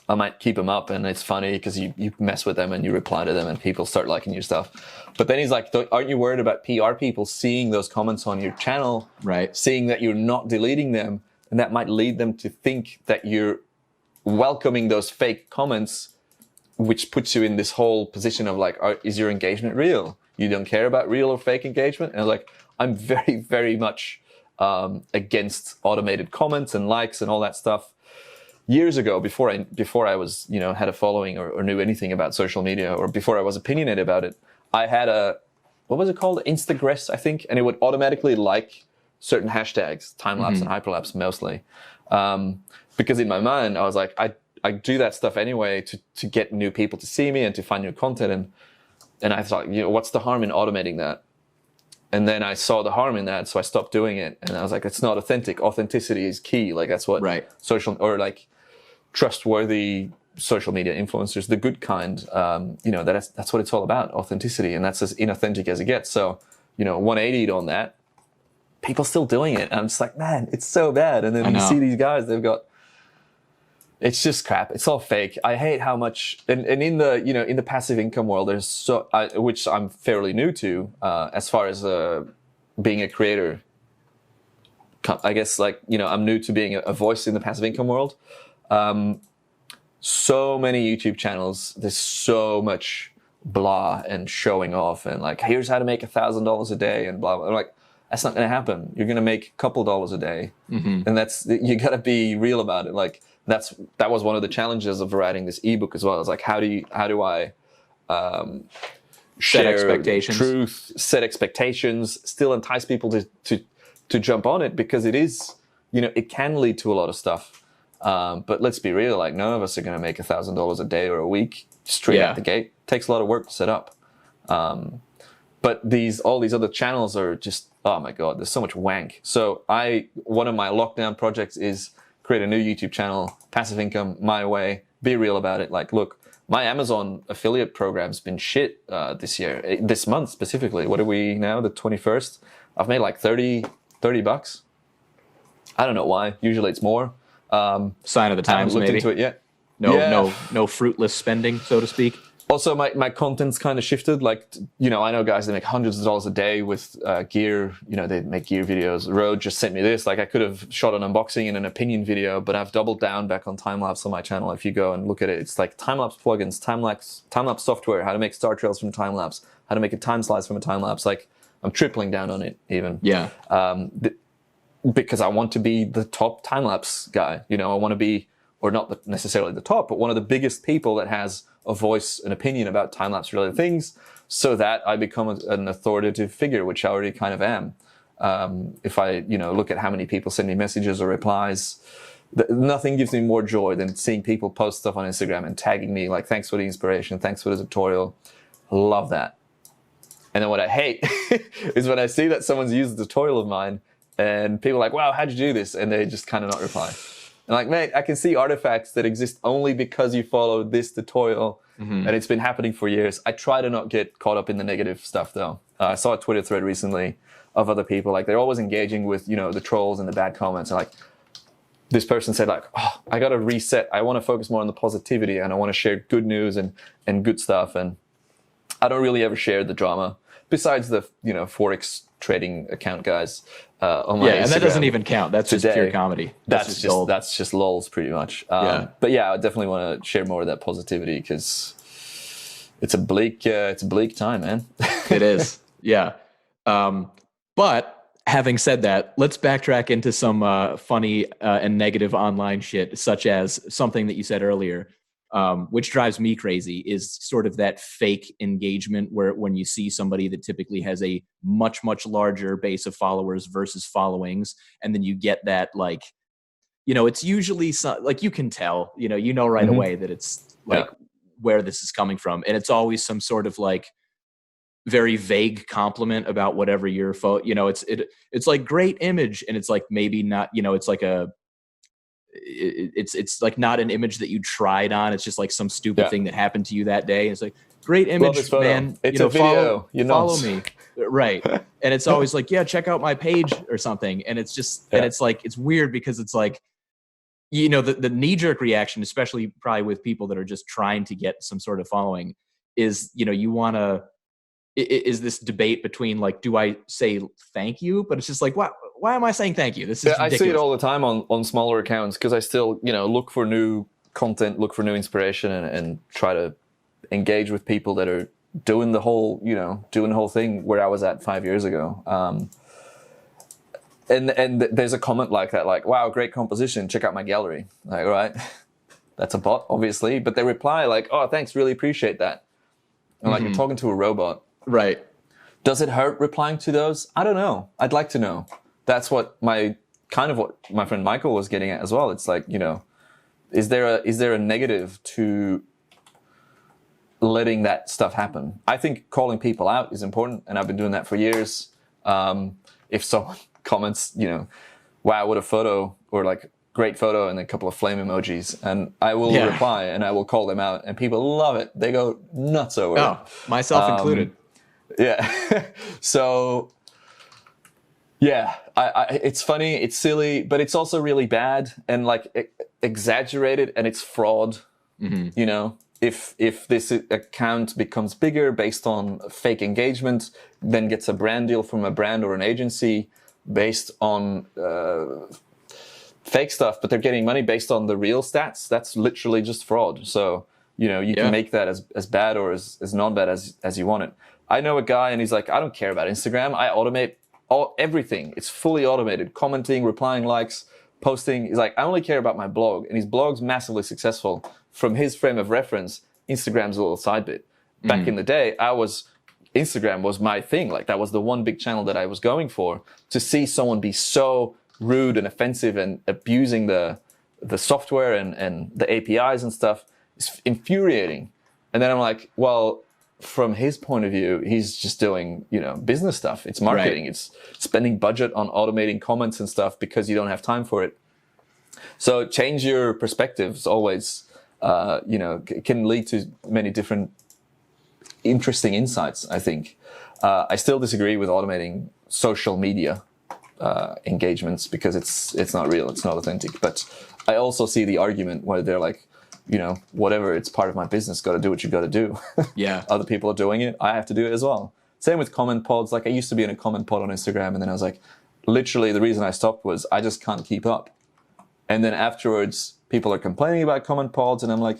I might keep them up, and it's funny because you mess with them and you reply to them and people start liking your stuff. But then he's like, aren't you worried about PR people seeing those comments on your channel, right? Seeing that you're not deleting them, and that might lead them to think that you're welcoming those fake comments, which puts you in this whole position of like, is your engagement real? You don't care about real or fake engagement? And I was like, I'm very, very much against automated comments and likes and all that stuff. Years ago, before I was, had a following or knew anything about social media, or before I was opinionated about it, I had what was it called? Instagress, I think. And it would automatically like certain hashtags, time-lapse and hyperlapse mostly. Because in my mind, I was like, I do that stuff anyway to get new people to see me and to find new content. And I thought, what's the harm in automating that? And then I saw the harm in that, so I stopped doing it. And I was like, it's not authentic. Authenticity is key. Like, that's what social, or like trustworthy social media influencers, the good kind, that's what it's all about, authenticity. And that's as inauthentic as it gets. So, 180'd on that. People still doing it. And I'm just like, man, it's so bad. And then you see these guys, it's just crap. It's all fake. I hate how much, and in the passive income world, there's which I'm fairly new to, as far as being a creator. I guess I'm new to being a voice in the passive income world. So many YouTube channels, there's so much blah and showing off and like, here's how to make $1,000 a day and blah, blah. I'm like, that's not going to happen. You're going to make a couple dollars a day. Mm-hmm. And you got to be real about it. Like, that was one of the challenges of writing this ebook as well. It's like, how do I share expectations, truth, set expectations, still entice people to jump on it, because it is, it can lead to a lot of stuff. But let's be real, like, none of us are going to make $1,000 a day or a week straight out the gate. It takes a lot of work to set up. But all these other channels are just, oh my God, there's so much wank. So one of my lockdown projects is create a new YouTube channel, passive income, my way, be real about it. Like, look, my Amazon affiliate program's been shit this month specifically. What are we now, the 21st? I've made like $30 bucks. I don't know why. Usually it's more. Sign of the times, I haven't looked maybe. into it yet. No fruitless spending, so to speak. Also, my content's kind of shifted. Like, I know guys that make hundreds of dollars a day with gear. They make gear videos. Rode just sent me this. Like, I could have shot an unboxing and an opinion video, but I've doubled down back on time-lapse on my channel. If you go and look at it, it's like time-lapse plugins, time-lapse software, how to make star trails from time-lapse, how to make a time slice from a time-lapse. Like, I'm tripling down on it even. Yeah. Because I want to be the top time-lapse guy. I want to be, or not necessarily the top, but one of the biggest people that has a voice, an opinion about time-lapse related things, so that I become an authoritative figure, which I already kind of am. If I, look at how many people send me messages or replies, nothing gives me more joy than seeing people post stuff on Instagram and tagging me, like, thanks for the inspiration, thanks for the tutorial. I love that. And then what I hate is when I see that someone's used a tutorial of mine and people are like, wow, how'd you do this? And they just kind of not reply. And like, mate, I can see artifacts that exist only because you followed this tutorial, and it's been happening for years. I try to not get caught up in the negative stuff, though. I saw a Twitter thread recently of other people, like, they're always engaging with, the trolls and the bad comments. And like, this person said, like, oh, I got to reset. I want to focus more on the positivity, and I want to share good news and good stuff. And I don't really ever share the drama, besides the, Forex trading account guys on my Instagram. And that doesn't even count. That's just pure comedy. That's just lols pretty much. But yeah, I definitely want to share more of that positivity, because it's a bleak time, man. It is. Yeah. But having said that, let's backtrack into some funny and negative online shit, such as something that you said earlier. Which drives me crazy, is sort of that fake engagement where when you see somebody that typically has a much, much larger base of followers versus followings, and then you get that, like, it's usually like, you can tell, right away that it's like where this is coming from. And it's always some sort of like very vague compliment about whatever your it's like great image. And it's like, maybe not, it's like it's like not an image that you tried on. It's just like some stupid thing that happened to you that day. It's like, great image, man. It's a video. Follow me. Right. And it's always like, yeah, check out my page or something. And it's just, and it's like, it's weird because it's like, the knee-jerk reaction, especially probably with people that are just trying to get some sort of following, is, you want to, is this debate between, like, do I say thank you? But it's just like, why am I saying thank you? This is ridiculous. I see it all the time on smaller accounts, because I still, look for new content, look for new inspiration, and try to engage with people that are doing the whole thing where I was at 5 years ago. And there's a comment like that, like, wow, great composition, check out my gallery. Like, all right, that's a bot, obviously. But they reply like, oh, thanks, really appreciate that. And like, you're talking to a robot. Right. Does it hurt replying to those? I don't know. I'd like to know. That's what my friend Michael was getting at as well. It's like, is there a negative to letting that stuff happen? I think calling people out is important, and I've been doing that for years. If someone comments, wow, what a photo, or like, great photo, and a couple of flame emojis, and I will reply and I will call them out, and people love it. They go nuts over it. Myself included. Yeah. So, yeah, it's funny, it's silly, but it's also really bad and like exaggerated, and it's fraud. If this account becomes bigger based on fake engagement, then gets a brand deal from a brand or an agency based on fake stuff, but they're getting money based on the real stats, that's literally just fraud. So, you can make that as bad or as non-bad as you want it. I know a guy, and he's like, I don't care about Instagram. I automate everything. It's fully automated. Commenting, replying likes, posting. He's like, I only care about my blog, and his blog's massively successful. From his frame of reference, Instagram's a little side bit. Back in the day, Instagram was my thing. Like, that was the one big channel that I was going for. To see someone be so rude and offensive and abusing the software and the APIs and stuff is infuriating. And then I'm like, well, from his point of view, he's just doing, business stuff. It's marketing. Right. It's spending budget on automating comments and stuff because you don't have time for it. So change your perspectives always, can lead to many different interesting insights, I think. I still disagree with automating social media engagements because it's not real, it's not authentic. But I also see the argument where they're like, whatever, it's part of my business, got to do what you got to do. Yeah. Other people are doing it, I have to do it as well. Same with comment pods. Like, I used to be in a comment pod on Instagram, and then I was like, literally the reason I stopped was I just can't keep up. And then afterwards, people are complaining about comment pods, and I'm like,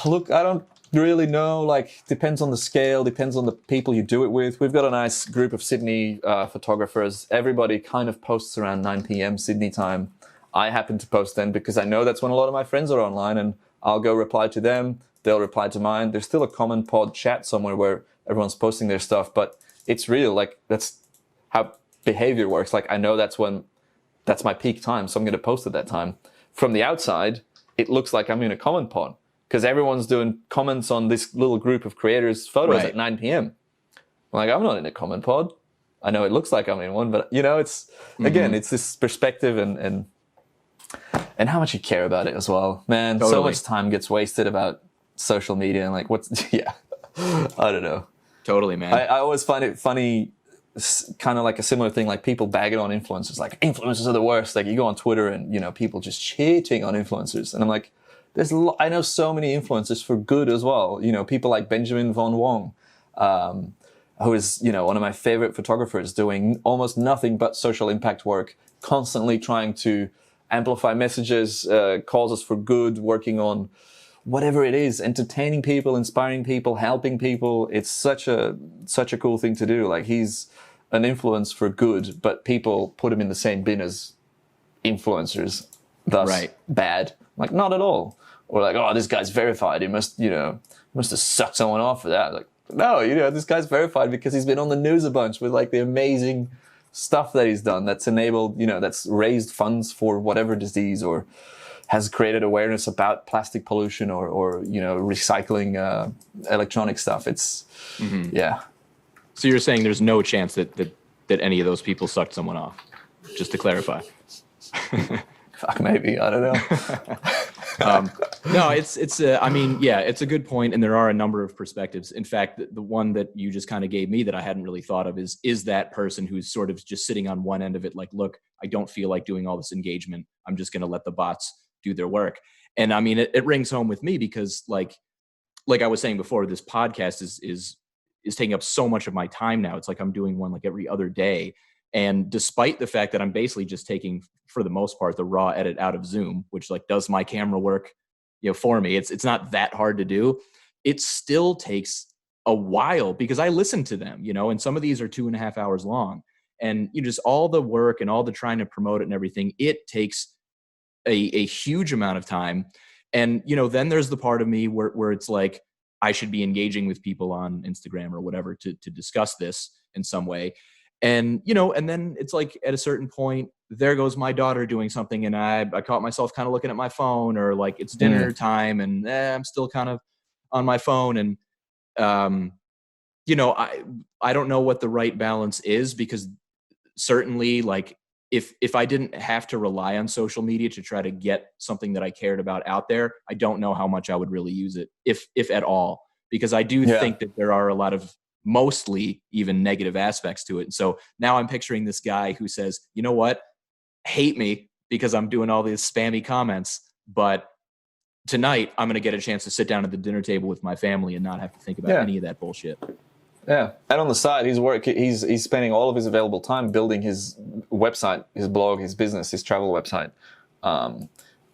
look, I don't really know. Like, depends on the scale, depends on the people you do it with. We've got a nice group of Sydney photographers. Everybody kind of posts around 9 p.m. Sydney time. I happen to post then because I know that's when a lot of my friends are online, and I'll go reply to them. They'll reply to mine. There's still a comment pod chat somewhere where everyone's posting their stuff, but it's real. Like, that's how behavior works. Like, I know that's my peak time, so I'm going to post at that time. From the outside, it looks like I'm in a comment pod because everyone's doing comments on this little group of creators' photos at 9 p.m. I'm like, I'm not in a comment pod. I know it looks like I'm in one, but it's, again, it's this perspective and how much you care about it as well. Man, totally. So much time gets wasted about social media and like I don't know. Totally, man. I always find it funny, kind of like a similar thing, like people bagging on influencers, like influencers are the worst. Like, you go on Twitter and, people just cheating on influencers. And I'm like, I know so many influencers for good as well. People like Benjamin Von Wong, who is, one of my favorite photographers, doing almost nothing but social impact work, constantly trying to amplify messages, causes for good, working on whatever it is, entertaining people, inspiring people, helping people. It's such a cool thing to do. Like, he's an influence for good, but people put him in the same bin as influencers, thus bad. Like, not at all. Or like, oh, this guy's verified. He must have sucked someone off for that. Like, no, this guy's verified because he's been on the news a bunch with like the amazing stuff that he's done that's enabled, that's raised funds for whatever disease, or has created awareness about plastic pollution or recycling electronic stuff. It's, So you're saying there's no chance that any of those people sucked someone off, just to clarify. Fuck, maybe, I don't know. No, it's a good point, and there are a number of perspectives. In fact, the one that you just kind of gave me that I hadn't really thought of is that person who's sort of just sitting on one end of it, like, look, I don't feel like doing all this engagement. I'm just going to let the bots do their work. And I mean, it rings home with me because, like I was saying before, this podcast is taking up so much of my time now. It's like I'm doing one like every other day. And despite the fact that I'm basically just taking, for the most part, the raw edit out of Zoom, which like does my camera work, for me, it's not that hard to do. It still takes a while because I listen to them, and some of these are 2.5 hours long, and just all the work and all the trying to promote it and everything, it takes a huge amount of time. And, then there's the part of me where it's like, I should be engaging with people on Instagram or whatever to discuss this in some way. And, and then it's like at a certain point, there goes my daughter doing something, and I caught myself kind of looking at my phone, or like it's dinner time and I'm still kind of on my phone. And, I don't know what the right balance is, because certainly, like, if I didn't have to rely on social media to try to get something that I cared about out there, I don't know how much I would really use it, if at all, because I do think that there are a lot of mostly even negative aspects to it. And so now I'm picturing this guy who says, you know what, hate me because I'm doing all these spammy comments, but tonight I'm going to get a chance to sit down at the dinner table with my family and not have to think about any of that bullshit. Yeah. And on the side, he's spending all of his available time building his website, his blog, his business, his travel website,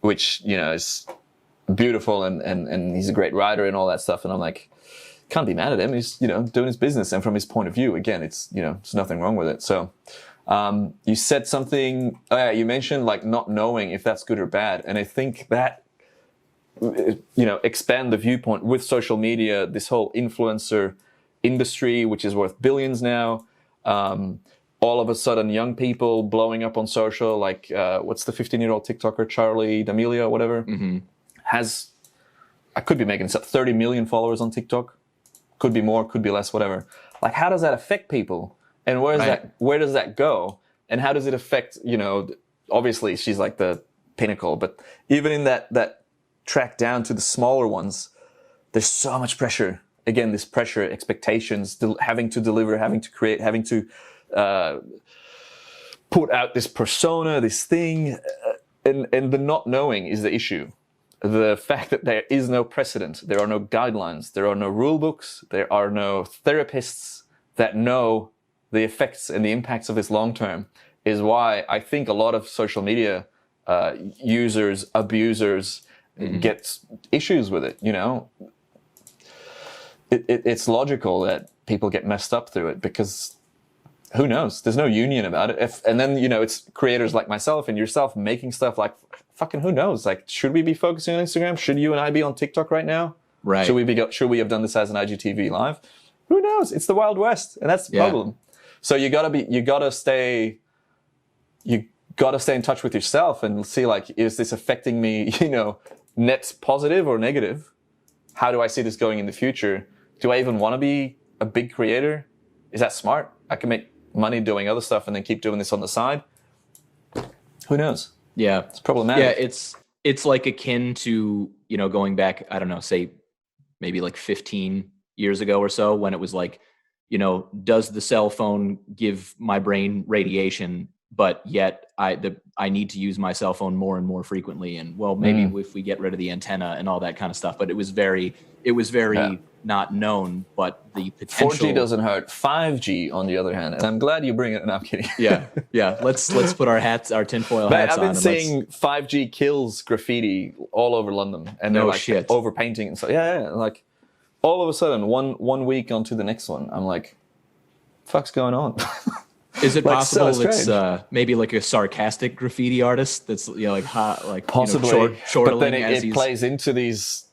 which, is beautiful. And he's a great writer and all that stuff. And I'm like, can't be mad at him. He's, doing his business. And from his point of view, again, it's, there's nothing wrong with it. So, You said something, you mentioned like not knowing if that's good or bad. And I think that, expand the viewpoint with social media, this whole influencer industry, which is worth billions now. All of a sudden, young people blowing up on social, like what's the 15-year-old TikToker, Charlie D'Amelio, whatever, has, I could be making this up, 30 million followers on TikTok. Could be more, could be less, whatever. Like, how does that affect people? And where does that go? And how does it affect, obviously she's like the pinnacle, but even in that track down to the smaller ones, there's so much pressure. Again, this pressure, expectations, having to deliver, having to create, having to put out this persona, this thing, and the not knowing is the issue. The fact that there is no precedent, there are no guidelines, there are no rule books, there are no therapists that know the effects and the impacts of this long term is why I think a lot of social media users, abusers get issues with it. It's logical that people get messed up through it because who knows? There's no union about it. And then, it's creators like myself and yourself making stuff like fucking who knows? Like, should we be focusing on Instagram? Should you and I be on TikTok right now? Right. Should we have done this as an IGTV live? Who knows? It's the Wild West, and that's the problem. So you gotta stay in touch with yourself and see, like, is this affecting me, net positive or negative? How do I see this going in the future? Do I even want to be a big creator? Is that smart? I can make money doing other stuff and then keep doing this on the side. Who knows? Yeah. It's problematic. Yeah, it's like akin to, going back, I don't know, say maybe like 15 years ago or so, when it was like, does the cell phone give my brain radiation, but yet I need to use my cell phone more and more frequently. And well, maybe if we get rid of the antenna and all that kind of stuff, but it was very not known, but the potential. 4G doesn't hurt. 5G, on the other hand, and I'm glad you bring it. No, I'm kidding. Yeah. Let's put our tinfoil hats on. I've been seeing 5G kills graffiti all over London, and they're overpainting and stuff. Yeah, like all of a sudden, one week onto the next one, I'm like, "Fuck's going on?" Is it possible so it's maybe like a sarcastic graffiti artist that's like hot, like possibly, chortling, but then it plays into these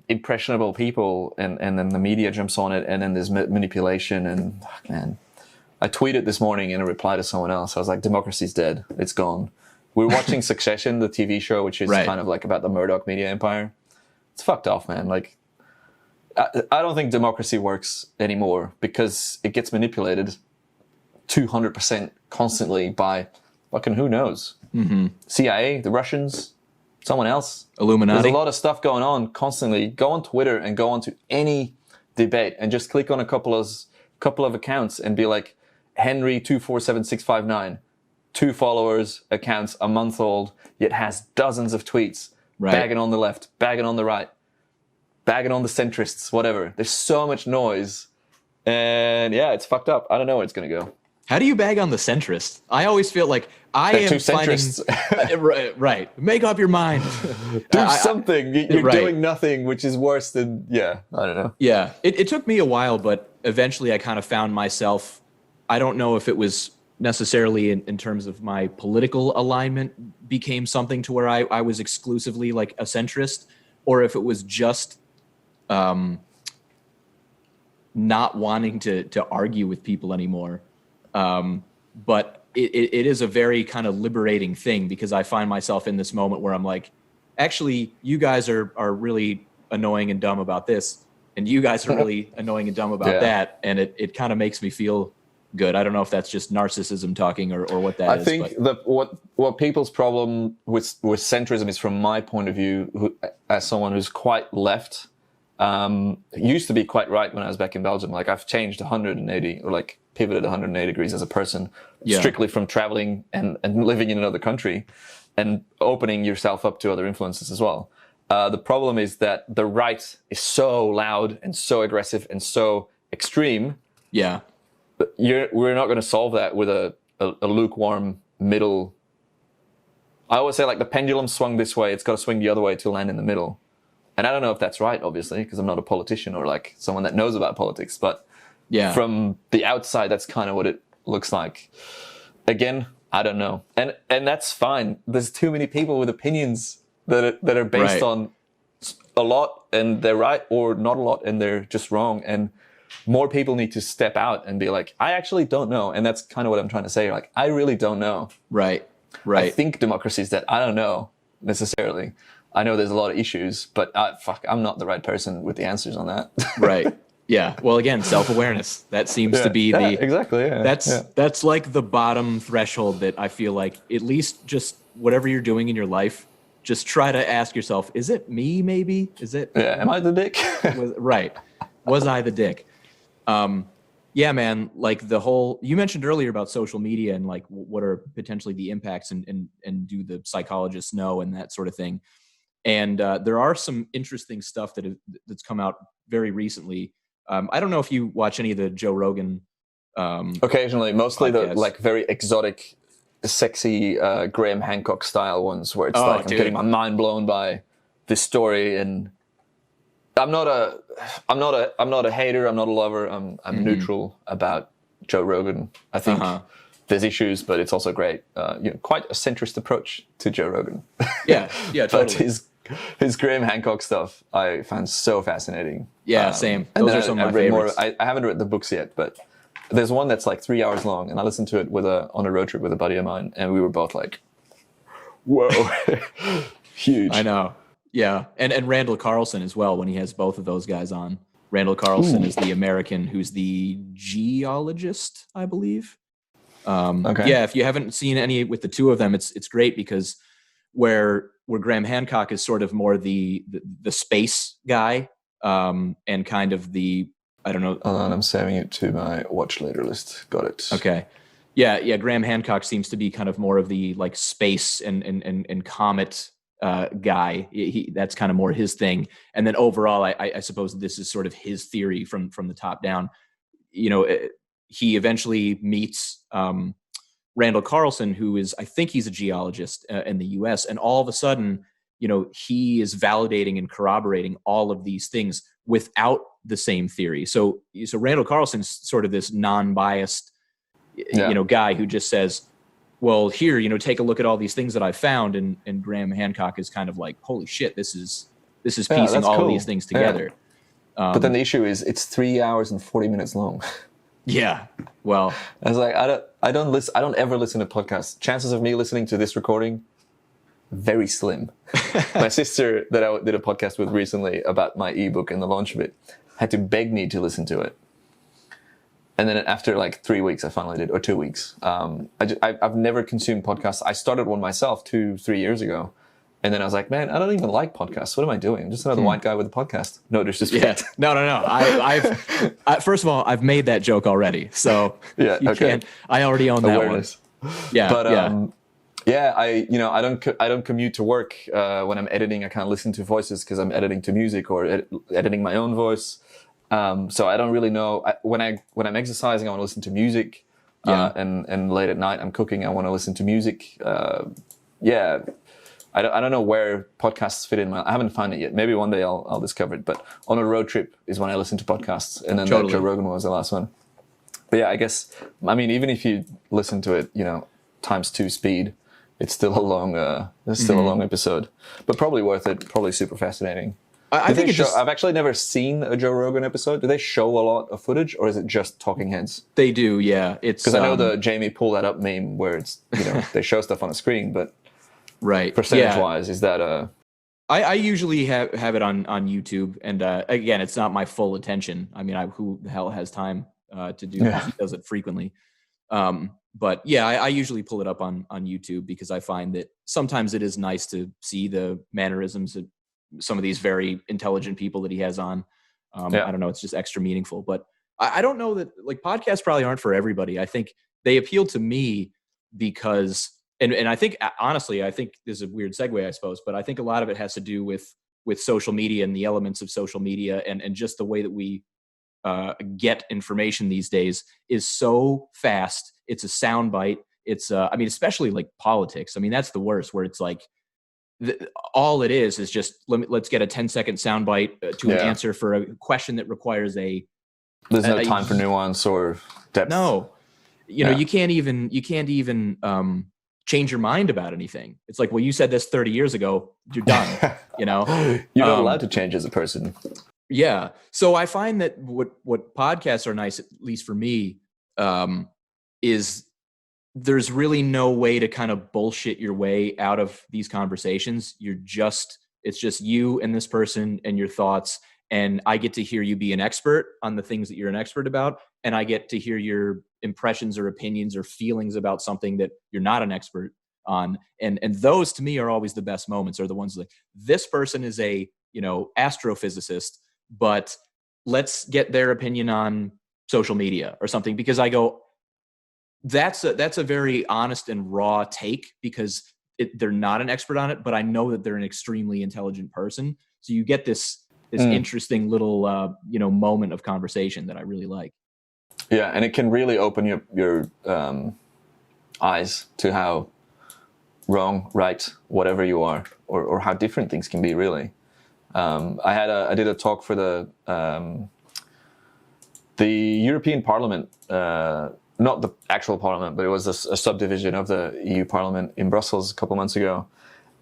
impressionable people, and then the media jumps on it, and then there's manipulation. And man, I tweeted this morning in a reply to someone else. I was like, "Democracy's dead. It's gone." We're watching Succession, the TV show, which is kind of like about the Murdoch media empire. It's fucked off, man. Like, I don't think democracy works anymore because it gets manipulated 200% constantly by fucking who knows. CIA, the Russians, someone else. Illuminati. There's a lot of stuff going on constantly. Go on Twitter and go on to any debate and just click on a couple of accounts and be like, Henry247659, 2 followers, accounts, a month old, yet has dozens of tweets, bagging on the left, bagging on the right, bagging on the centrists, whatever. There's so much noise, and it's fucked up. I don't know where it's going to go. How do you bag on the centrists? I always feel like They're two centrists. Right. Make up your mind. Do something. You're doing nothing, which is worse than, I don't know. Yeah. It took me a while, but eventually I kind of found myself, I don't know if it was necessarily in terms of my political alignment became something to where I was exclusively like a centrist, or if it was just not wanting to argue with people anymore. But it is a very kind of liberating thing, because I find myself in this moment where I'm like, actually, you guys are really annoying and dumb about this, and you guys are really annoying and dumb about that. And it kind of makes me feel good. I don't know if that's just narcissism talking or what that is. I think what people's problem with centrism is, from my point of view, as someone who's quite left, used to be quite right when I was back in Belgium. Like, I've changed 180, or like pivoted 180 degrees as a person, strictly from traveling and living in another country and opening yourself up to other influences as well. The problem is that the right is so loud and so aggressive and so extreme. Yeah. But we're not going to solve that with a lukewarm middle. I always say, like, the pendulum swung this way, it's got to swing the other way to land in the middle. And I don't know if that's right, obviously, because I'm not a politician or like someone that knows about politics. But from the outside, that's kind of what it looks like. again, I don't know, and that's fine. There's too many people with opinions that are based on a lot and they're right, or not a lot and they're just wrong. And more people need to step out and be like, I actually don't know. And that's kind of what I'm trying to say. Like, I really don't know. Right. I think democracy is that I don't know necessarily. I know there's a lot of issues, but I'm not the right person with the answers on that. Right. Yeah. Well, again, self-awareness. That seems to be exactly. Yeah. That's like the bottom threshold that I feel like, at least just whatever you're doing in your life, just try to ask yourself, is it me maybe? Is it? Yeah. Am I the dick? Right. Was I the dick? Yeah, man, like you mentioned earlier about social media and like what are potentially the impacts and do the psychologists know and that sort of thing. And there are some interesting stuff that's come out very recently. I don't know if you watch any of the Joe Rogan. Occasionally, mostly podcasts. The like very exotic, sexy Graham Hancock style ones where it's I'm getting my mind blown by this story. And I'm not a hater. I'm not a lover. I'm neutral about Joe Rogan. I think there's issues, but it's also great. Quite a centrist approach to Joe Rogan. Yeah, totally. But his Graham Hancock stuff I found so fascinating. Yeah, same. Those are some of my favorites. I haven't read the books yet, but there's one that's like 3 hours long, and I listened to it on a road trip with a buddy of mine, and we were both like, "Whoa, huge!" I know. Yeah, and Randall Carlson as well, when he has both of those guys on. Randall Carlson is the American who's the geologist, I believe. Okay. Yeah, if you haven't seen any with the two of them, it's great because where Graham Hancock is sort of more the space guy, and kind of I don't know. Hold on, I'm saving it to my watch later list. Got it. Okay. Yeah. Graham Hancock seems to be kind of more of the like space and comet guy. That's kind of more his thing. And then overall, I suppose this is sort of his theory from the top down. He eventually meets Randall Carlson, who I think he's a geologist in the U.S. And all of a sudden, he is validating and corroborating all of these things without the same theory. So Randall Carlson's sort of this non-biased, guy who just says, well, here, take a look at all these things that I found. And Graham Hancock is kind of like, holy shit, this is piecing all of these things together. Yeah. But then the issue is it's 3 hours and 40 minutes long. Yeah. Well, I was like, I don't ever listen to podcasts. Chances of me listening to this recording, very slim. My sister that I did a podcast with recently about my ebook and the launch of it had to beg me to listen to it. And then after like 3 weeks, I finally did, or 2 weeks. I've never consumed podcasts. I started one myself 2-3 years ago. And then I was like, man, I don't even like podcasts. What am I doing? I'm just another white guy with a podcast. No disrespect. Yeah. No. I've first of all, I've made that joke already. So yeah, you can't. I already own that one. Yeah. But I don't commute to work. When I'm editing, I can't listen to voices because I'm editing to music or editing my own voice. So I don't really know. When I'm exercising, I want to listen to music. And late at night, I'm cooking. I want to listen to music. I don't know where podcasts fit in. I haven't found it yet. Maybe one day I'll discover it. But on a road trip is when I listen to podcasts, and then Joe Rogan was the last one. But yeah, I guess even if you listen to it, times 2 speed, it's still a long episode. But probably worth it. Probably super fascinating. I think I've actually never seen a Joe Rogan episode. Do they show a lot of footage, or is it just talking heads? They do, yeah. It's because I know the Jamie Pull That Up meme where it's they show stuff on a screen, but. Right. Percentage-wise, is that a... I usually have it on YouTube, and again, it's not my full attention. I mean, who the hell has time to do that? He does it frequently. But yeah, I usually pull it up on YouTube because I find that sometimes it is nice to see the mannerisms of some of these very intelligent people that he has on. I don't know, it's just extra meaningful. But I don't know that, like, podcasts probably aren't for everybody. I think they appeal to me because... And I think, honestly, I think this is a weird segue, I suppose, but I think a lot of it has to do with social media and the elements of social media and just the way that we get information these days is so fast. It's a soundbite. It's, especially like politics. I mean, that's the worst, where it's like, all it is just, let's get a 10-second soundbite to an answer for a question that requires There's no time for nuance or depth. No. you know, you can't even change your mind about anything. It's like, well, you said this 30 years ago, you're done, you know? You're not allowed to change as a person. Yeah. So I find that what podcasts are nice, at least for me, is there's really no way to kind of bullshit your way out of these conversations. It's just you and this person and your thoughts. And I get to hear you be an expert on the things that you're an expert about. And I get to hear your impressions or opinions or feelings about something that you're not an expert on. And those to me are always the best moments, are the ones like, this person is a, you know, astrophysicist, but let's get their opinion on social media or something, because I go, that's a very honest and raw take, because they're not an expert on it, but I know that they're an extremely intelligent person. So you get this interesting little, moment of conversation that I really like. Yeah. And it can really open your eyes to how wrong, right, whatever you are, or how different things can be, really. I did a talk for the European Parliament, not the actual Parliament, but it was a subdivision of the EU Parliament in Brussels a couple months ago.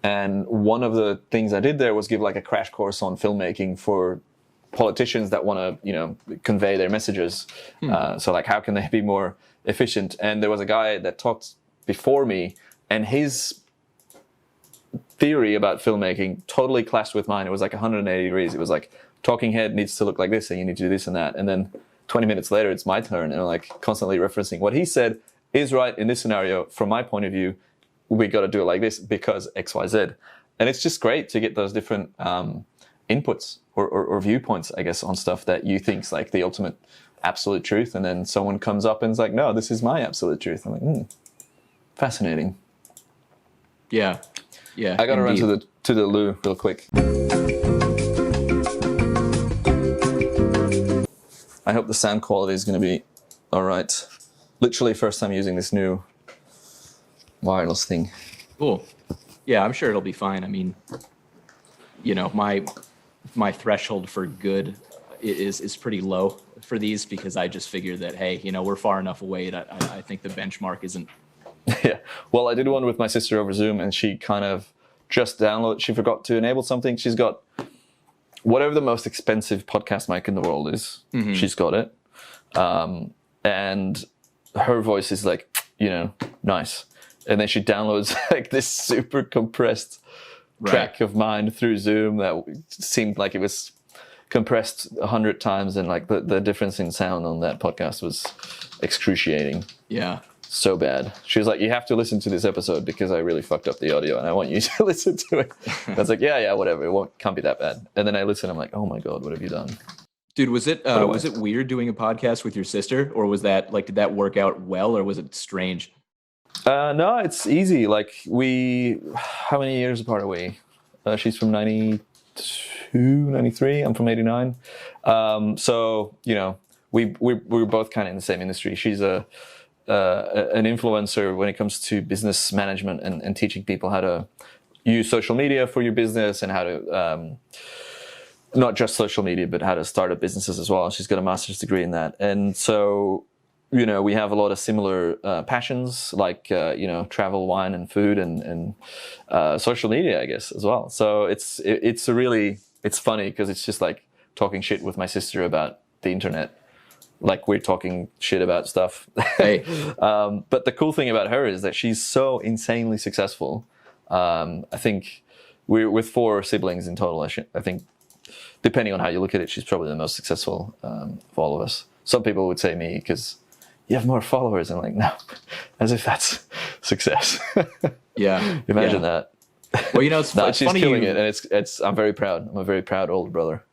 And one of the things I did there was give like a crash course on filmmaking for politicians that want to, convey their messages. So like, how can they be more efficient? And there was a guy that talked before me, and his theory about filmmaking totally clashed with mine. It was like 180 degrees. It was like, talking head needs to look like this, and you need to do this and that. And then 20 minutes later, it's my turn, and I'm like constantly referencing what he said is right in this scenario. From my point of view, we got to do it like this because X, Y, Z. And it's just great to get those different inputs or viewpoints, I guess, on stuff that you think's like the ultimate absolute truth. And then someone comes up and is like, no, this is my absolute truth. I'm like, fascinating. Yeah. Yeah. I got to run to the loo real quick. I hope the sound quality is going to be all right. Literally first time using this new wireless thing. Cool. Yeah, I'm sure it'll be fine. I mean, my threshold for good is pretty low for these, because I just figure that, hey, we're far enough away that I think the benchmark isn't. Yeah. Well, I did one with my sister over Zoom, and she kind of just downloaded. She forgot to enable something. She's got whatever the most expensive podcast mic in the world is. Mm-hmm. She's got it. And her voice is like, nice. And then she downloads like this super compressed track of mine through Zoom that seemed like it was compressed 100 times. And like the difference in sound on that podcast was excruciating. Yeah. So bad. She was like, you have to listen to this episode because I really fucked up the audio and I want you to listen to it. I was like, yeah, whatever. Can't be that bad. And then I listen. I'm like, oh my God, what have you done? Dude, was it weird doing a podcast with your sister, or was that like, did that work out well, or was it strange? No, it's easy. Like how many years apart are we? She's from 92, 93. I'm from 89. So, we were both kind of in the same industry. She's an influencer when it comes to business management and teaching people how to use social media for your business, and how to, not just social media, but how to start up businesses as well. She's got a master's degree in that. And so, we have a lot of similar passions, like, travel, wine, and food, and social media, I guess, as well. So it's funny because it's just like talking shit with my sister about the internet. Like we're talking shit about stuff. Hey. But the cool thing about her is that she's so insanely successful. I think we're with 4 siblings in total. I think, depending on how you look at it, she's probably the most successful of all of us. Some people would say me because you have more followers. I'm like, no, as if that's success. Yeah. Imagine that. Well, it's she's funny. Killing it, and I'm very proud. I'm a very proud older brother.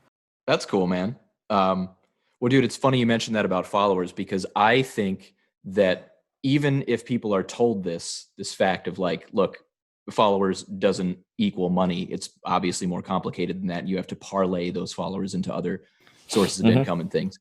That's cool, man. Well, dude, it's funny you mentioned that about followers, because I think that even if people are told this fact of like, look, followers doesn't equal money. It's obviously more complicated than that. You have to parlay those followers into other sources of income and things.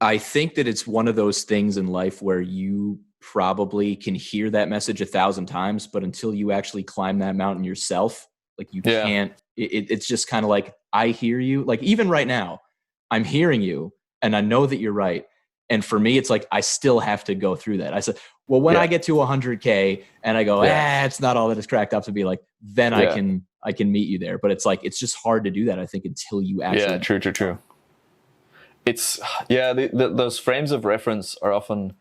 I think that it's one of those things in life where you probably can hear that message 1,000 times, but until you actually climb that mountain yourself, like you can't, it's just kind of like, I hear you. Like even right now, I'm hearing you and I know that you're right. And for me, it's like, I still have to go through that. I said, well, when I get to 100K and I go, it's not all that it's cracked up to be, like, then I can meet you there. But it's like, it's just hard to do that, I think, until you actually. Yeah, true. It's, those frames of reference are often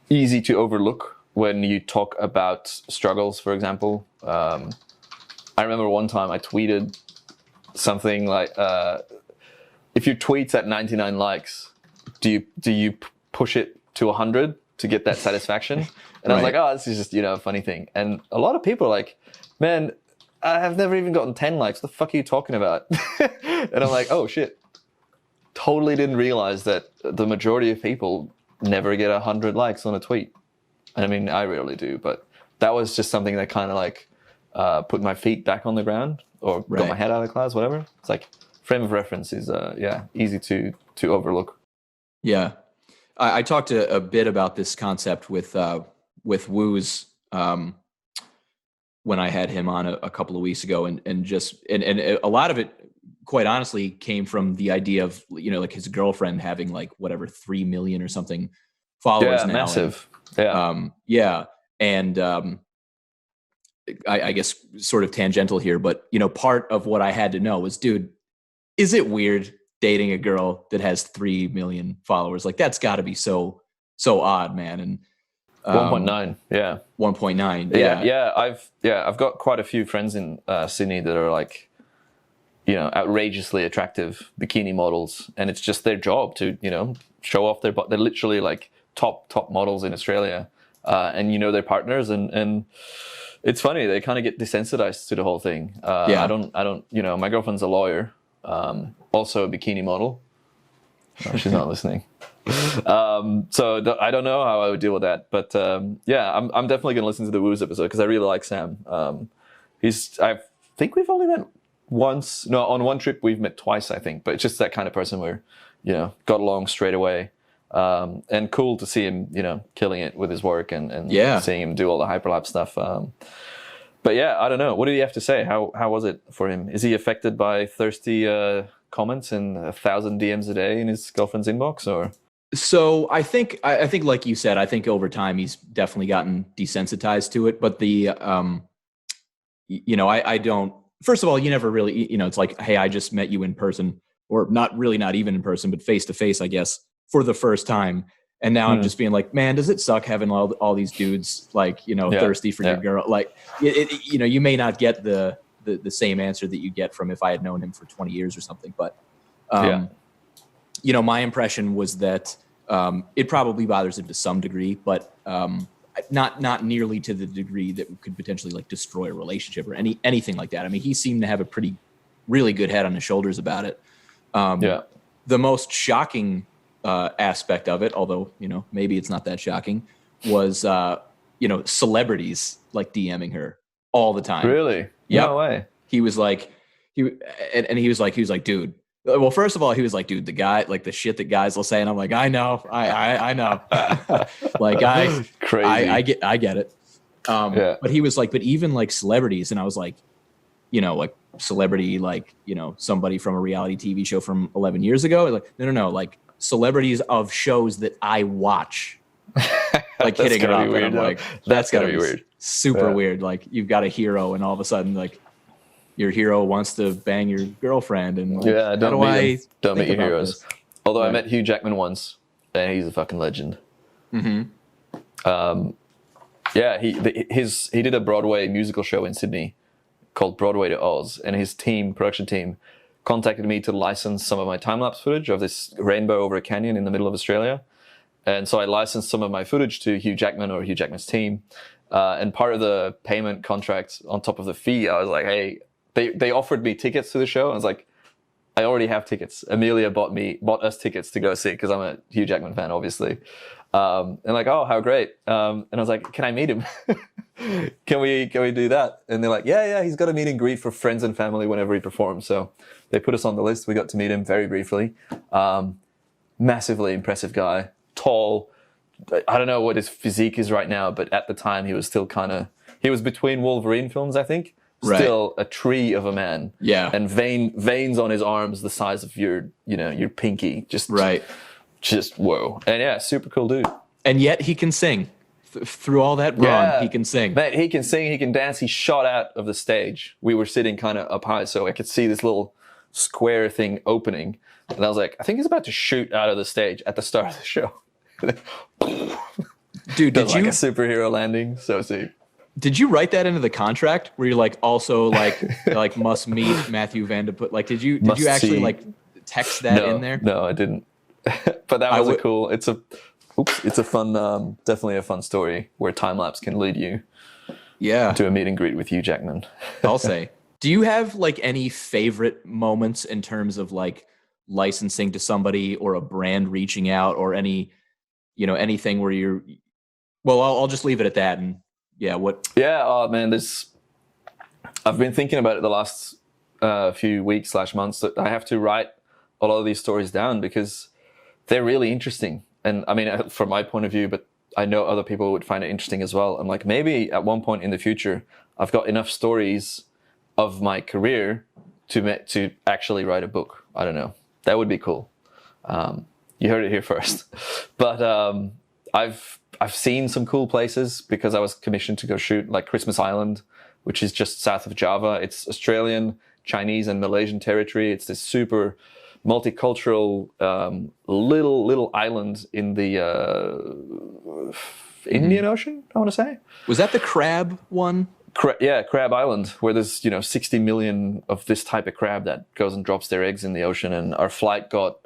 easy to overlook when you talk about struggles, for example. I remember one time I tweeted something like, if your tweet's at 99 likes, do you push it to 100 to get that satisfaction? And I was like, this is just, a funny thing. And a lot of people are like, man, I have never even gotten 10 likes. What the fuck are you talking about? And I'm like, oh shit. Totally didn't realize that the majority of people never get 100 likes on a tweet. I mean, I rarely do, but that was just something that kind of like put my feet back on the ground, or got my head out of the clouds, whatever. It's like, frame of reference is easy to overlook. Yeah, I talked a bit about this concept with Woo's when I had him on a couple of weeks ago, and a lot of it, quite honestly, came from the idea of, like, his girlfriend having, like, whatever, 3 million or something followers now. Massive. And I guess sort of tangential here, but part of what I had to know was, dude, is it weird dating a girl that has 3 million followers? Like, that's got to be so odd, man. And 1.9, 1.9, I've got quite a few friends in Sydney that are like, outrageously attractive bikini models, and it's just their job to show off their butt. They're literally like top models in Australia, and their partners, and it's funny, they kind of get desensitized to the whole thing. I don't my girlfriend's a lawyer, also a bikini model. No, she's not listening. So I don't know how I would deal with that, but I'm definitely going to listen to the Woos episode because I really like Sam. I think we've only met once. No, on one trip we've met twice, I think, but it's just that kind of person where got along straight away. And cool to see him, killing it with his work and seeing him do all the hyperlapse stuff. But I don't know. What did he have to say? How was it for him? Is he affected by thirsty comments and 1,000 DMs a day in his girlfriend's inbox, or? So I think like you said, I think over time he's definitely gotten desensitized to it. But I don't. First of all, you never really, it's like, hey, I just met you in person, or not even in person, but face to face, I guess, for the first time. And now I'm just being like, man, does it suck having all these dudes like, thirsty for your girl? Like, you may not get the same answer that you get from if I had known him for 20 years or something. But, my impression was that it probably bothers him to some degree, but not nearly to the degree that could potentially like destroy a relationship or anything like that. I mean, he seemed to have a really good head on his shoulders about it. The most shocking aspect of it, although maybe it's not that shocking, was celebrities like DMing her all the time. Really? Yeah. No way. He was like, he was like, dude. Well, first of all, he was like, dude, the guy, like the shit that guys will say, and I'm like, I know, I know, like crazy. I get it. But he was like, but even like celebrities, and I was like, like celebrity, like somebody from a reality TV show from 11 years ago. Like, no, like celebrities of shows that I watch, like hitting her up, and I'm like, that's gotta be weird, super weird. Like, you've got a hero, and all of a sudden, like, your hero wants to bang your girlfriend, and like, don't meet your heroes. This? Although I met Hugh Jackman once, and he's a fucking legend. Mm-hmm. He did a Broadway musical show in Sydney called Broadway to Oz, and his production team, contacted me to license some of my time-lapse footage of this rainbow over a canyon in the middle of Australia. And so I licensed some of my footage to Hugh Jackman or Hugh Jackman's team. And part of the payment contract on top of the fee, I was like, hey, they offered me tickets to the show. I was like, I already have tickets. Amelia bought us tickets to go see it because I'm a Hugh Jackman fan, obviously. And like, oh, how great. And I was like, can I meet him? Can we do that? And they're like, yeah, he's got a meet and greet for friends and family whenever he performs. So they put us on the list. We got to meet him very briefly. Massively impressive guy, tall. I don't know what his physique is right now, but at the time he was still he was between Wolverine films, I think. still a tree of a man. Yeah. And veins on his arms the size of your pinky. Just whoa. And yeah, super cool dude. And yet he can sing. Through all that brawn, he can sing. Man, he can sing, he can dance. He shot out of the stage. We were sitting kind of up high, so I could see this little square thing opening. And I was like, I think he's about to shoot out of the stage at the start of the show. Dude, did you like a superhero landing? So sick. Did you write that into the contract where you're like also like must meet Matthew Vandeputte? Like did you actually like text that in there? No, I didn't. But that was it's a fun, definitely a fun story where time lapse can lead you. To a meet and greet with Hugh Jackman. I'll say. Do you have like any favorite moments in terms of like licensing to somebody or a brand reaching out or any, anything where you're? Well, I'll just leave it at that. And what? Yeah, oh man, I've been thinking about it the last few weeks / months that I have to write a lot of these stories down because they're really interesting. And I mean, from my point of view, but I know other people would find it interesting as well. I'm like, maybe at one point in the future, I've got enough stories of my career to actually write a book. I don't know. That would be cool. You heard it here first. But I've seen some cool places because I was commissioned to go shoot like Christmas Island, which is just south of Java. It's Australian, Chinese, and Malaysian territory. It's this super multicultural little island in the Indian Ocean, I want to say. Was that the crab one? Crab Island, where there's 60 million of this type of crab that goes and drops their eggs in the ocean. And our flight got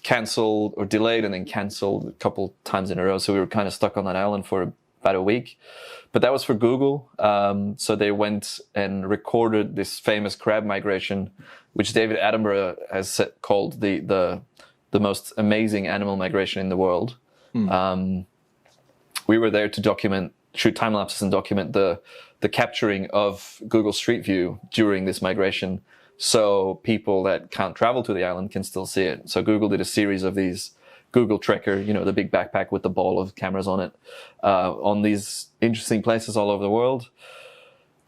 cancelled or delayed and then cancelled a couple times in a row. So we were kind of stuck on that island for about a week. But that was for Google. So they went and recorded this famous crab migration, which David Attenborough has called the most amazing animal migration in the world. We were there to shoot time lapses and document the capturing of Google Street View during this migration, so people that can't travel to the island can still see it. So Google did a series of these Google Trekker, the big backpack with the ball of cameras on it, on these interesting places all over the world.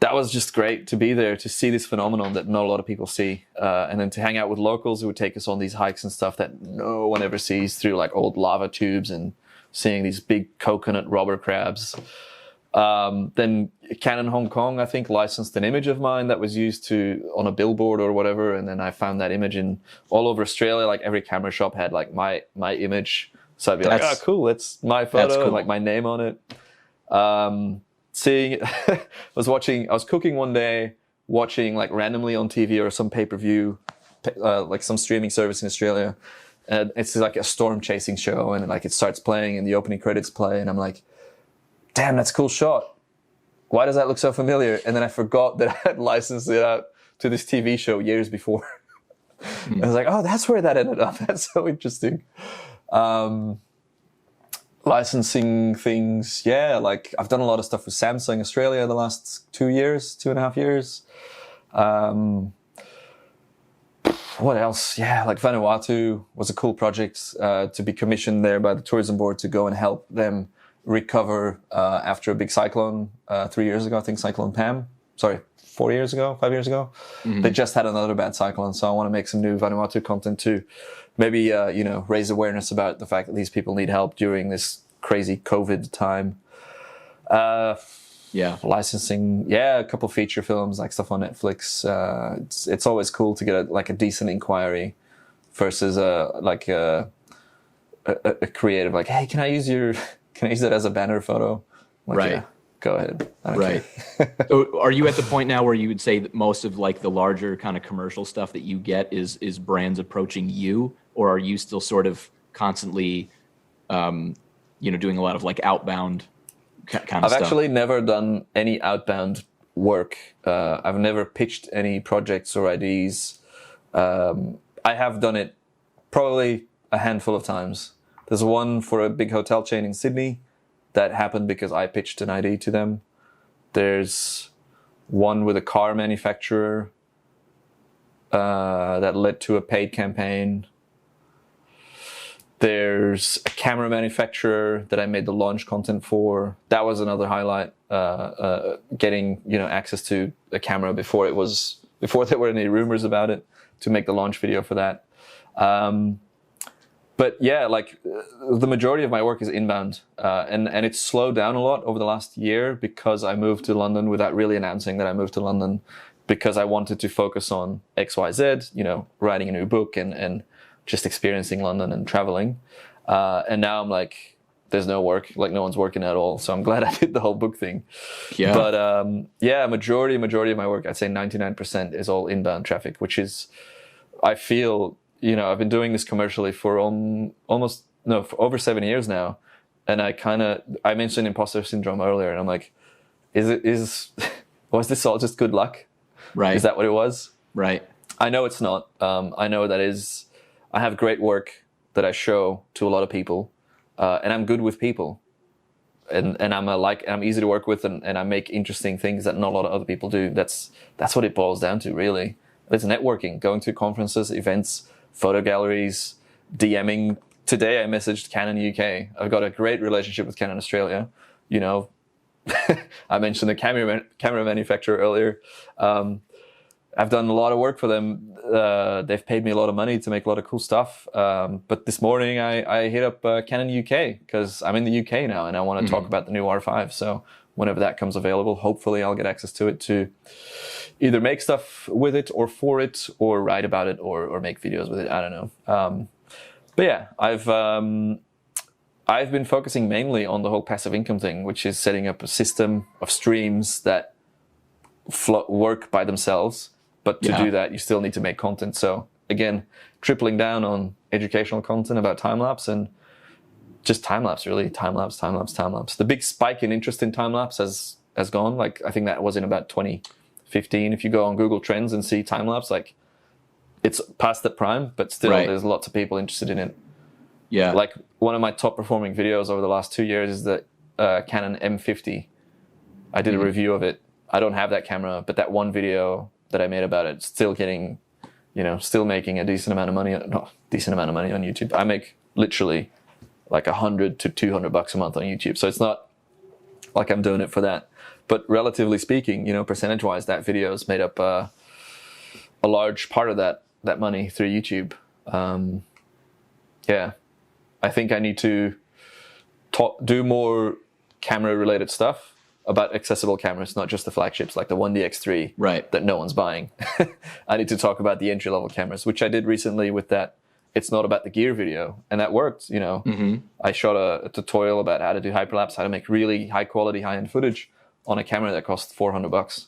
That was just great to be there, to see this phenomenon that not a lot of people see. And then to hang out with locals who would take us on these hikes and stuff that no one ever sees through like old lava tubes and seeing these big coconut robber crabs. Then Canon Hong Kong, I think, licensed an image of mine that was used on a billboard or whatever. And then I found that image in all over Australia. Like every camera shop had like my image. So I'd be like, oh, cool. That's my photo, cool. And like my name on it. Seeing it, I was cooking one day, watching like randomly on TV or some pay-per-view, like some streaming service in Australia. And it's like a storm chasing show. And like it starts playing and the opening credits play. And I'm like, damn, that's a cool shot. Why does that look so familiar? And then I forgot that I had licensed it out to this TV show years before. I was like, oh, that's where that ended up. That's so interesting. Licensing things, like I've done a lot of stuff with Samsung Australia the last 2.5 years. What else? Like Vanuatu was a cool project to be commissioned there by the tourism board to go and help them recover after a big cyclone 3 years ago. I think Cyclone Pam. Sorry, 5 years ago. They just had another bad cyclone, so I want to make some new Vanuatu content too. Maybe raise awareness about the fact that these people need help during this crazy COVID time. Licensing, a couple feature films, like stuff on Netflix. It's always cool to get a decent inquiry versus a creative like, hey, can I use that as a banner photo? Like, right. Yeah, go ahead. I don't care. So are you at the point now where you would say that most of like the larger kind of commercial stuff that you get is brands approaching you, or are you still sort of constantly, doing a lot of like outbound kind of stuff? I've actually never done any outbound work. I've never pitched any projects or ideas. I have done it probably a handful of times. There's one for a big hotel chain in Sydney that happened because I pitched an idea to them. There's one with a car manufacturer that led to a paid campaign. There's a camera manufacturer that I made the launch content for. That was another highlight, getting, access to a camera before there were any rumors about it, to make the launch video for that. But yeah, like the majority of my work is inbound, and it's slowed down a lot over the last year because I moved to London without really announcing that I moved to London, because I wanted to focus on XYZ, writing a new book and just experiencing London and traveling. And now I'm like, there's no work, like no one's working at all. So I'm glad I did the whole book thing. Yeah. But majority of my work, I'd say 99% is all inbound traffic, which is, I feel, I've been doing this commercially for for over 7 years now. And I mentioned imposter syndrome earlier, and I'm like, was this all just good luck? Right. Is that what it was? Right. I know it's not. I know I have great work that I show to a lot of people, and I'm good with people, and I'm easy to work with, and I make interesting things that not a lot of other people do. That's what it boils down to, really. It's networking, going to conferences, events, photo galleries, DMing. Today I messaged Canon UK. I've got a great relationship with Canon Australia. I mentioned the camera manufacturer earlier. I've done a lot of work for them. They've paid me a lot of money to make a lot of cool stuff. But this morning I hit up Canon UK because I'm in the UK now and I want to talk about the new R5. So whenever that comes available, hopefully I'll get access to it to either make stuff with it or for it, or write about it, or make videos with it. I don't know. But yeah, I've been focusing mainly on the whole passive income thing, which is setting up a system of streams that work by themselves. But to do that, you still need to make content. So again, tripling down on educational content about time-lapse, and just time-lapse, really. Time-lapse. The big spike in interest in time-lapse has gone. Like, I think that was in about 2015. If you go on Google Trends and see time-lapse, like, it's past the prime, but still there's lots of people interested in it. Yeah. Like, one of my top performing videos over the last 2 years is the Canon M50. I did a review of it. I don't have that camera, but that one video that I made about it, still getting, still making a decent amount of money. Not decent amount of money on YouTube. I make literally like $100 to $200 a month on YouTube. So it's not like I'm doing it for that. But relatively speaking, percentage-wise, that video has made up a large part of that money through YouTube. Yeah, I think I need to do more camera-related stuff about accessible cameras, not just the flagships like the 1DX3 that no one's buying. I need to talk about the entry-level cameras, which I did recently with that It's Not About the Gear video, and that worked. I shot a tutorial about how to do hyperlapse, how to make really high-quality, high-end footage on a camera that cost $400,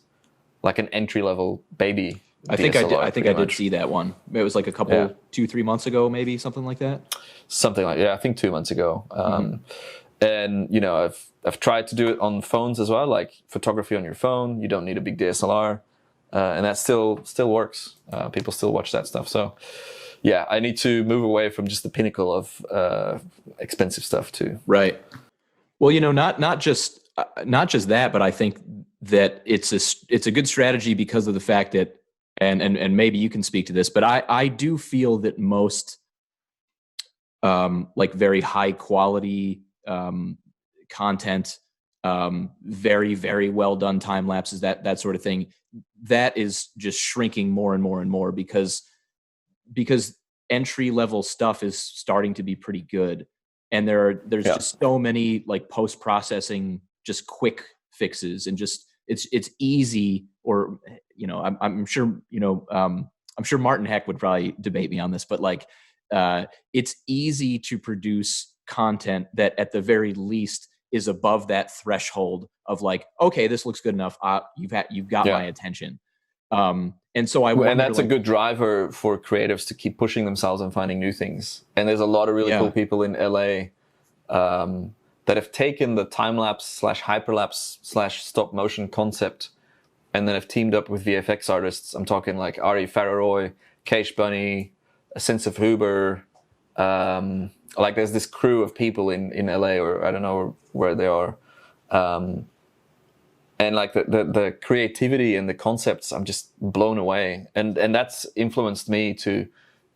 like an entry-level baby DSLR, I think I did see that one. It was like a couple 2-3 months ago, maybe something like that. Something like I think 2 months ago. And I've tried to do it on phones as well, like photography on your phone. You don't need a big DSLR, and that still works. People still watch that stuff. So yeah, I need to move away from just the pinnacle of expensive stuff too. Right. Well, not just that, but I think that it's a good strategy because of the fact that, and maybe you can speak to this, but I do feel that most like very high quality content, very, very well done time lapses, that sort of thing, that is just shrinking more and more and more because entry level stuff is starting to be pretty good. And there's just so many like post processing, just quick fixes, and just it's easy. Or I'm sure I'm sure Martin Heck would probably debate me on this, but like it's easy to produce content that at the very least is above that threshold of like, okay, this looks good enough. You've got my attention. And so and that's a good driver for creatives to keep pushing themselves and finding new things. And there's a lot of really cool people in LA that have taken the time-lapse / hyperlapse / stop motion concept and then have teamed up with VFX artists. I'm talking like Ari Fararoy, Keish Bunny, A Sense of Huber. Like there's this crew of people in LA, or I don't know where they are. And like the creativity and the concepts, I'm just blown away. And that's influenced me to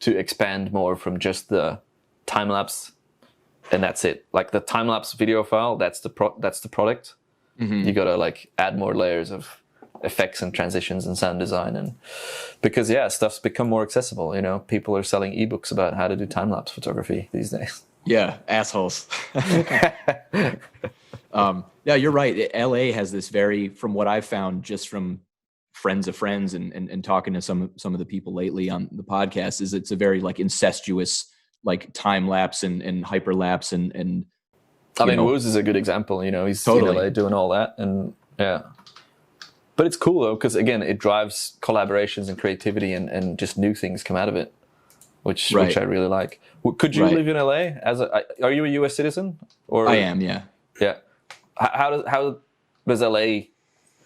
expand more from just the time lapse, and that's it. Like the time lapse video file, that's the product. Mm-hmm. You gotta like add more layers of effects and transitions and sound design, and because stuff's become more accessible. You know, people are selling ebooks about how to do time lapse photography these days. Yeah, assholes. Yeah, you're right. LA has this from what I've found just from friends of friends and talking to some of the people lately on the podcast, is it's a very like incestuous like time lapse and hyperlapse and I mean, Woos is a good example. You know, he's totally in LA doing all that, and yeah. But it's cool though, because again, it drives collaborations and creativity, and just new things come out of it, which I really like. Could you live in LA are you a US citizen? Or I am, yeah. Yeah. How does LA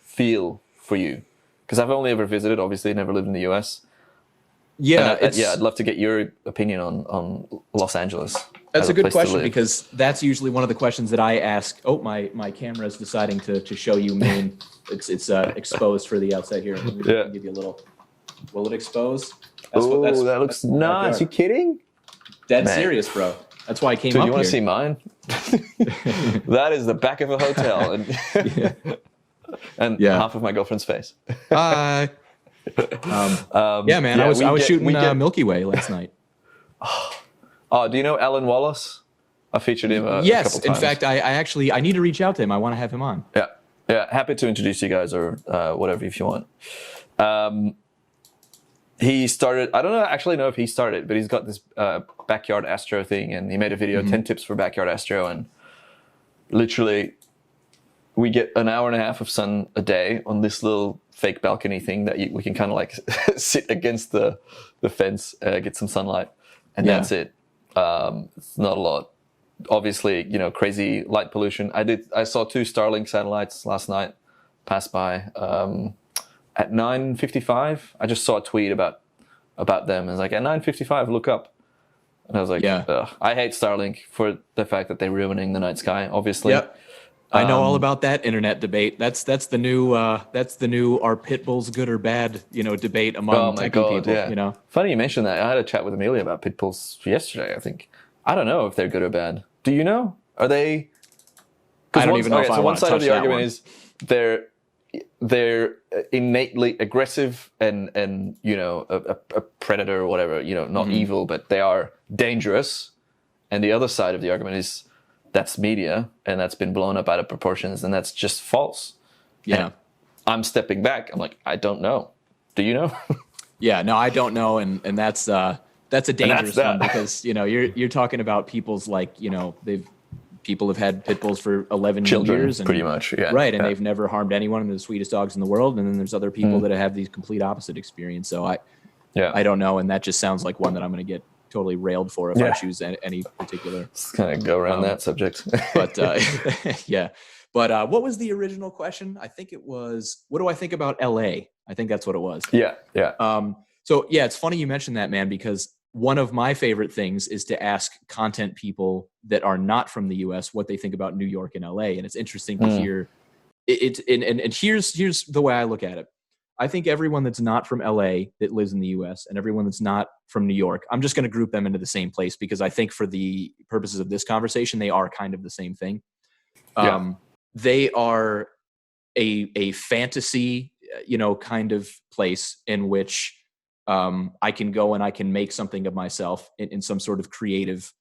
feel for you? Because I've only ever visited, obviously never lived in the US. Yeah, I'd love to get your opinion on Los Angeles. That's a good question, because that's usually one of the questions that I ask. Oh, my camera is deciding to show you Maine. It's exposed for the outside here. Let me give you a little. Will it expose? Oh, that looks nice. You kidding? Dead serious, bro. That's why I came up here. You want to see mine? That is the back of a hotel, and half of my girlfriend's face. Hi. Yeah, man. I was shooting Milky Way last night. Oh, do you know Alan Wallace? I featured him a couple times. In fact, I need to reach out to him. I want to have him on. Yeah. Happy to introduce you guys, or whatever if you want. He started. I don't actually know if he started, but he's got this backyard astro thing, and he made a video 10 tips for backyard astro, and literally we get an hour and a half of sun a day on this little fake balcony thing that we can kind of like sit against the fence, get some sunlight, and that's it. It's not a lot. Obviously, you know, crazy light pollution. I saw 2 Starlink satellites last night pass by at 9:55. I just saw a tweet about them. It's like at 9:55, look up. And I was like, I hate Starlink for the fact that they're ruining the night sky, obviously. Yep. I know all about that internet debate. That's the new are pit bulls good or bad, debate among people. Yeah. You know. Funny you mentioned that. I had a chat with Amelia about pit bulls yesterday, I think. I don't know if they're good or bad. Do you know? Are they? I don't even know if I want to touch that one. One side of the argument is they're innately aggressive and a predator or whatever, not evil, but they are dangerous. And the other side of the argument is that's media, and that's been blown up out of proportions, and that's just false. Yeah. And I'm stepping back. I'm like, I don't know. Do you know? Yeah, no, I don't know, and that's a dangerous one, because you're talking about people's people have had pit bulls for 11 years, and pretty much, right, and they've never harmed anyone, and they're the sweetest dogs in the world. And then there's other people that have these complete opposite experience. So I don't know, and that just sounds like one that I'm going to get totally railed for if I choose any particular. Let's kind of go around that subject. But yeah. But what was the original question? I think it was, what do I think about LA? I think that's what it was. Yeah. So yeah, it's funny you mentioned that, man, because one of my favorite things is to ask content people that are not from the US what they think about New York and LA. And it's interesting to hear it. And here's the way I look at it. I think everyone that's not from LA that lives in the US and everyone that's not from New York, I'm just going to group them into the same place, because I think for the purposes of this conversation, they are kind of the same thing. They are a fantasy, kind of place in which I can go and I can make something of myself in some sort of creative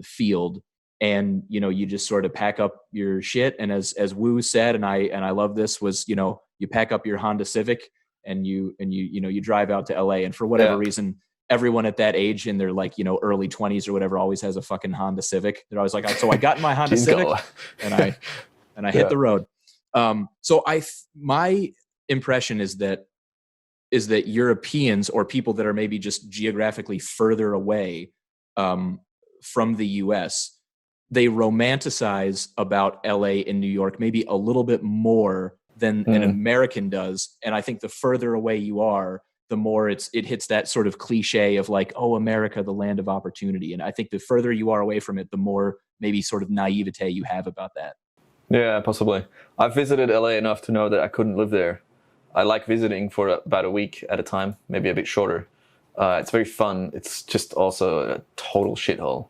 field. And, you just sort of pack up your shit. And as Wu said, and I love this, was, you pack up your Honda Civic and you drive out to LA. And for whatever reason, everyone at that age in their early 20s or whatever always has a fucking Honda Civic. They're always like, so I got in my Honda Civic and I hit the road. So my impression is that Europeans, or people that are maybe just geographically further away from the US, they romanticize about LA and New York maybe a little bit more than an American does. And I think the further away you are, the more it hits that sort of cliche of like, oh, America, the land of opportunity. And I think the further you are away from it, the more maybe sort of naivete you have about that. Yeah, possibly. I've visited LA enough to know that I couldn't live there. I like visiting for about a week at a time, maybe a bit shorter. It's very fun. It's just also a total shithole.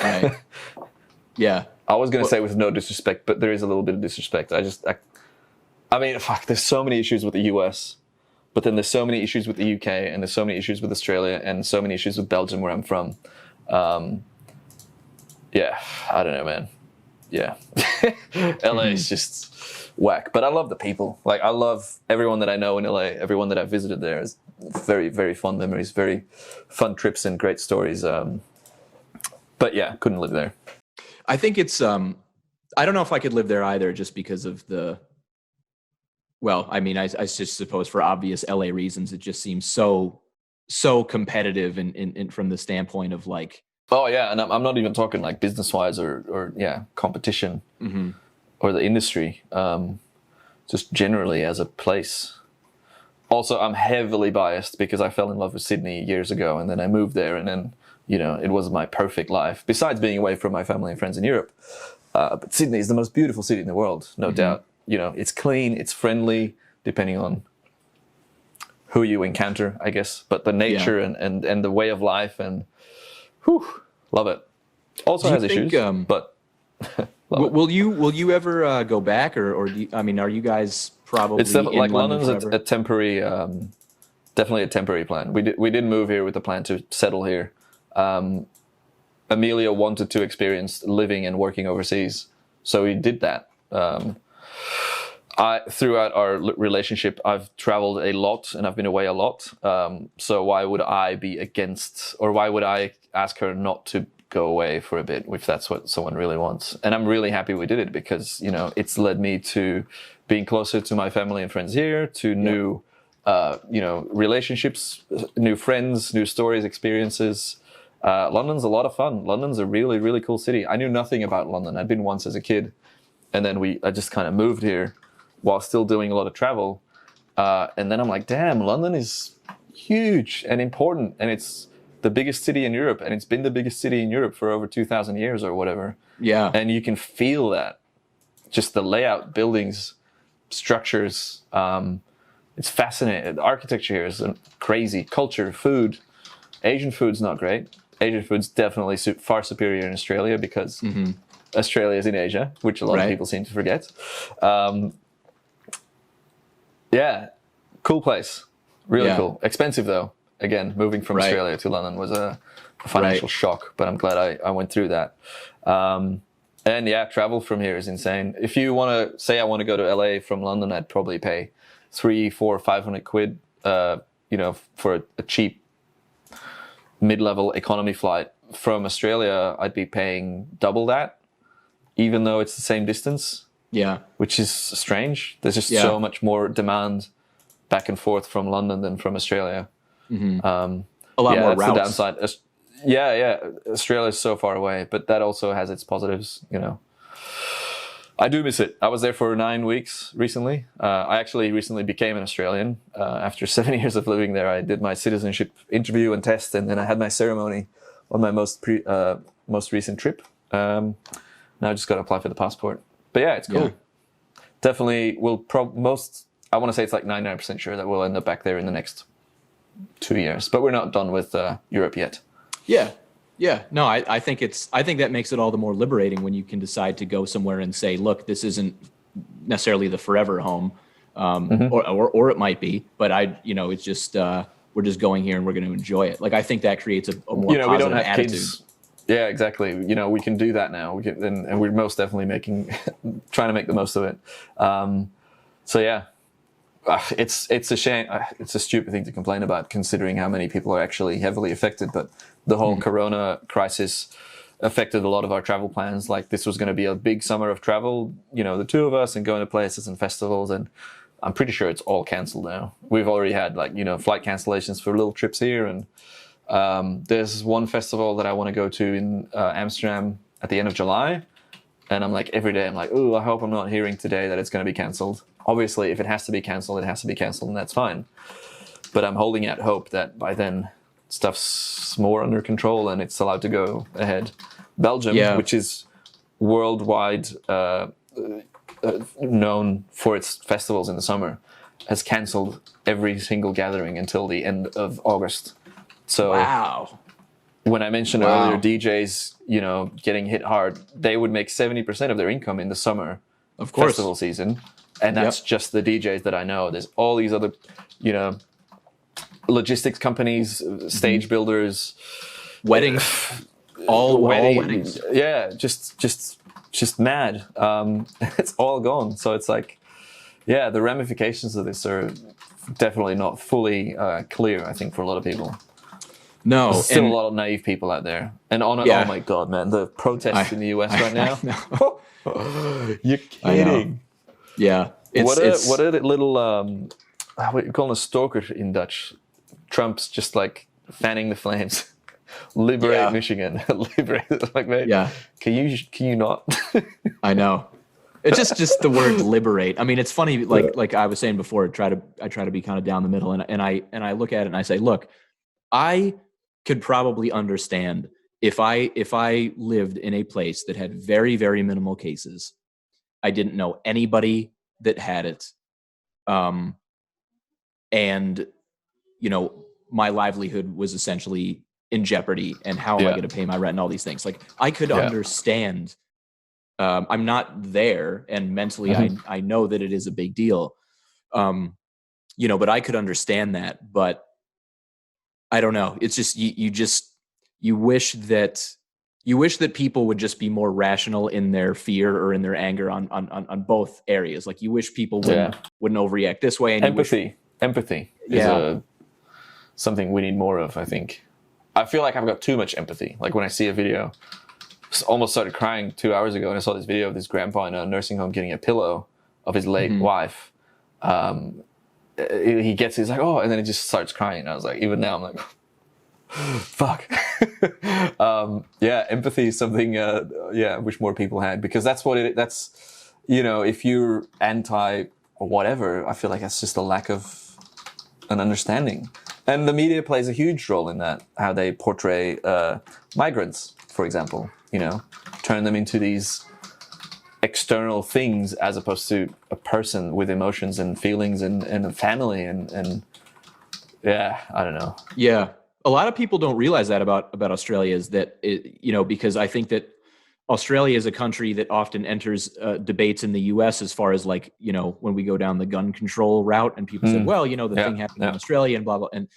Right. Yeah. I was going to say with no disrespect, but there is a little bit of disrespect. I mean, fuck, there's so many issues with the US, but then there's so many issues with the UK, and there's so many issues with Australia, and so many issues with Belgium, where I'm from. Yeah, I don't know, man. Yeah. LA is just whack. But I love the people. Like, I love everyone that I know in LA, everyone that I've visited there. Is very, very fond memories, very fun trips and great stories. But yeah, couldn't live there. I think it's, I don't know if I could live there either, just because of well, I mean, I just suppose for obvious LA reasons, it just seems so competitive in from the standpoint of like. Oh yeah, and I'm not even talking like business wise or competition or the industry, just generally as a place. Also, I'm heavily biased because I fell in love with Sydney years ago, and then I moved there, and then it was my perfect life. Besides being away from my family and friends in Europe, but Sydney is the most beautiful city in the world, no doubt. It's clean, it's friendly, depending on who you encounter, I guess. But the nature and the way of life, and love it. Also has issues, but will you ever go back, or are you guys probably? It's like London's a temporary, definitely a temporary plan. We did move here with the plan to settle here. Amelia wanted to experience living and working overseas, so we did that. Throughout our relationship, I've traveled a lot and I've been away a lot. So why would I be against, or why would I ask her not to go away for a bit if that's what someone really wants? And I'm really happy we did it, because it's led me to being closer to my family and friends here, to new relationships, new friends, new stories, experiences. London's a lot of fun. London's a really, really cool city. I knew nothing about London. I'd been once as a kid, and then I just kind of moved here while still doing a lot of travel. And then I'm like, damn, London is huge and important, and it's the biggest city in Europe, and it's been the biggest city in Europe for over 2,000 years or whatever. Yeah. And you can feel that. Just the layout, buildings, structures. It's fascinating. The architecture here is crazy. Culture, food. Asian food's not great. Asian food's definitely far superior in Australia, because Australia is in Asia, which a lot of people seem to forget. Yeah, cool place. Really cool. Expensive though. Again, moving from Australia to London was a financial shock, but I'm glad I went through that. And yeah, travel from here is insane. If you want to say I want to go to LA from London, I'd probably pay 300, 400, 500 quid, for a cheap mid-level economy flight. From Australia, I'd be paying double that, even though it's the same distance. Yeah. Which is strange. There's just so much more demand back and forth from London than from Australia. A lot more routes. The downside. Yeah. Australia's so far away, but that also has its positives, I do miss it. I was there for 9 weeks recently. I actually recently became an Australian. After 7 years of living there, I did my citizenship interview and test, and then I had my ceremony on my most recent trip. Now I just got to apply for the passport. But yeah, it's cool. Yeah. Definitely I want to say it's like 99% sure that we'll end up back there in the next 2 years. But we're not done with Europe yet. Yeah. Yeah, no, I think that makes it all the more liberating when you can decide to go somewhere and say, look, this isn't necessarily the forever home, or it might be, but it's just we're just going here and we're going to enjoy it. Like, I think that creates a more positive we don't have attitude. Kids. Yeah, exactly. We can do that now. And we're most definitely trying to make the most of it. So yeah. It's a shame. It's a stupid thing to complain about, considering how many people are actually heavily affected. But the whole Corona crisis affected a lot of our travel plans. Like, this was going to be a big summer of travel, the two of us, and going to places and festivals. And I'm pretty sure it's all cancelled now. We've already had flight cancellations for little trips here. And there's one festival that I want to go to in Amsterdam at the end of July. And I'm like, every day I'm like, oh, I hope I'm not hearing today that it's going to be cancelled. Obviously, if it has to be cancelled, it has to be cancelled, and that's fine. But I'm holding out hope that by then stuff's more under control and it's allowed to go ahead. Belgium, which is worldwide known for its festivals in the summer, has cancelled every single gathering until the end of August. So wow. When I mentioned earlier DJs, getting hit hard, they would make 70% of their income in the summer festival season. And that's just the DJs that I know. There's all these other, logistics companies, stage builders, weddings, all weddings. Yeah, just mad. It's all gone. So it's like, yeah, the ramifications of this are definitely not fully clear, I think, for a lot of people. No, there's still a lot of naive people out there. And oh my God, man, the protests in the US right now. You're kidding. Yeah. What are the little, what you call a stalker in Dutch? Trump's just like fanning the flames. Liberate Michigan. Liberate, like, mate, can you not? I know. It's just the word liberate. I mean, it's funny, like I was saying before, I try to be kind of down the middle, and I look at it and I say, look, I could probably understand if I lived in a place that had very, very minimal cases. I didn't know anybody that had it. And my livelihood was essentially in jeopardy, and how am I going to pay my rent and all these things? Like, I could understand. I'm not there, and mentally I know that it is a big deal. But I could understand that, but I don't know. It's just, you wish that people would just be more rational in their fear or in their anger on both areas. Like, you wish people wouldn't overreact this way. And Empathy is something we need more of, I think. I feel like I've got too much empathy. Like, when I see a video, almost started crying 2 hours ago, and I saw this video of this grandpa in a nursing home getting a pillow of his late wife. He's like, oh, and then he just starts crying. And I was like, even now I'm like, fuck. Empathy is something, I wish more people had, because that's if you're anti or whatever, I feel like that's just a lack of an understanding. And the media plays a huge role in that, how they portray migrants, for example, turn them into these external things as opposed to a person with emotions and feelings and a family and I don't know. Yeah. A lot of people don't realize that about Australia, is that, because I think that Australia is a country that often enters debates in the US as far as, like, when we go down the gun control route, and people say, well, the thing happened in Australia and blah, blah. And,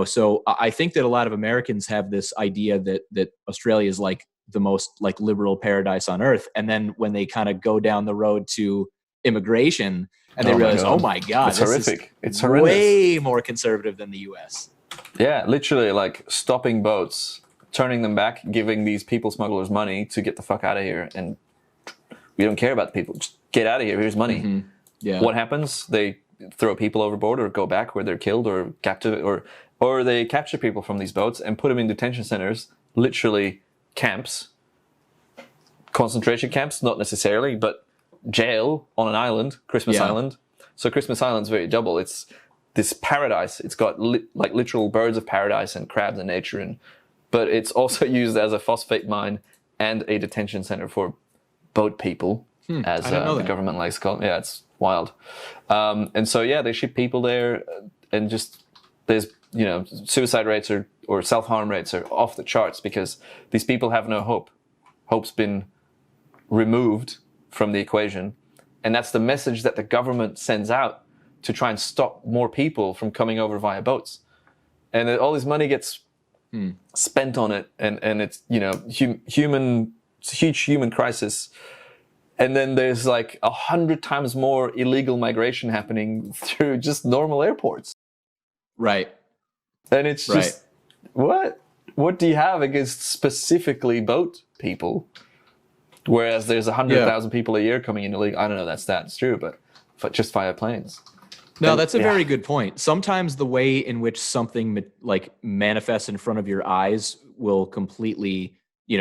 so I think that a lot of Americans have this idea that Australia is like the most like liberal paradise on earth. And then when they kind of go down the road to immigration and they realize, oh my God, it's horrific. It's way more conservative than the US. Yeah, literally, like, stopping boats, turning them back, giving these people smugglers money to get the fuck out of here. And we don't care about the people. Just get out of here. Here's money. Mm-hmm. Yeah. What happens? They throw people overboard or go back where they're killed or captive, or they capture people from these boats and put them in detention centers, literally camps, concentration camps, not necessarily, but jail on an island, Christmas Island. So Christmas Island's very double. It's this paradise. It's got like literal birds of paradise and crabs and nature, but it's also used as a phosphate mine and a detention center for boat people, as the government likes to call them. Yeah, it's wild. And so, they ship people there, and just there's, suicide rates or self-harm rates are off the charts because these people have no hope. Hope's been removed from the equation. And that's the message that the government sends out to try and stop more people from coming over via boats. And all this money gets spent on it. And it's, it's a huge human crisis. And then there's like 100 times more illegal migration happening through just normal airports. Right. And it's just, what do you have against specifically boat people? Whereas there's 100,000 people a year coming in illegal. I don't know that stat is true, but just via planes. No, that's a very good point. Sometimes the way in which something like manifests in front of your eyes will completely,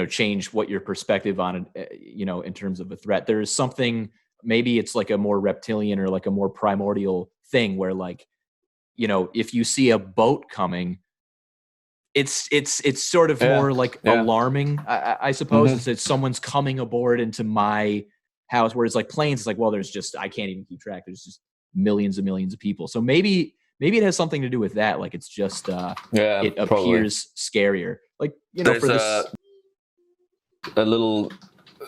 change what your perspective on it, in terms of a threat. There is something, maybe it's like a more reptilian or like a more primordial thing where, like, if you see a boat coming, it's sort of more like alarming, I suppose. It's someone's coming aboard into my house, where it's like planes. It's like, well, I can't even keep track. There's just millions and millions of people. So maybe maybe it has something to do with that. Like it's just it probably appears scarier. Like, you know, there's for this a little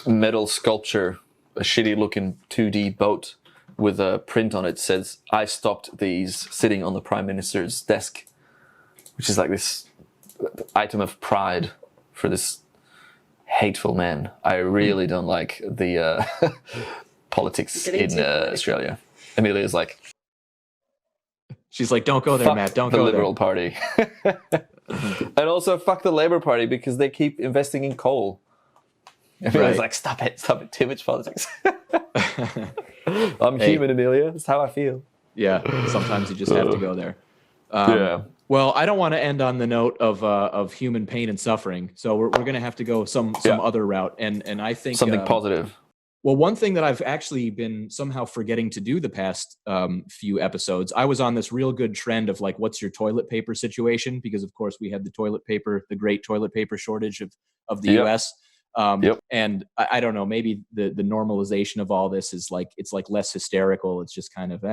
metal sculpture, a shitty looking 2D boat with a print on it says, "I stopped these," sitting on the Prime Minister's desk, which is like this item of pride for this hateful man. I really don't like the politics in Australia. Amelia's like, she's like, don't go there, fuck Matt, don't the go Liberal there. Party. And also fuck the Labour Party because they keep investing in coal. Amelia's like, stop it, too much politics. I'm human, Amelia. That's how I feel. Yeah, sometimes you just have to go there. Well, I don't want to end on the note of human pain and suffering, so we're going to have to go some other route, and I think something positive. Well, one thing that I've actually been somehow forgetting to do the past few episodes, I was on this real good trend of like, what's your toilet paper situation? Because of course we had the great toilet paper shortage of the U.S. And I don't know, maybe the normalization of all this is like, it's like less hysterical. It's just kind of,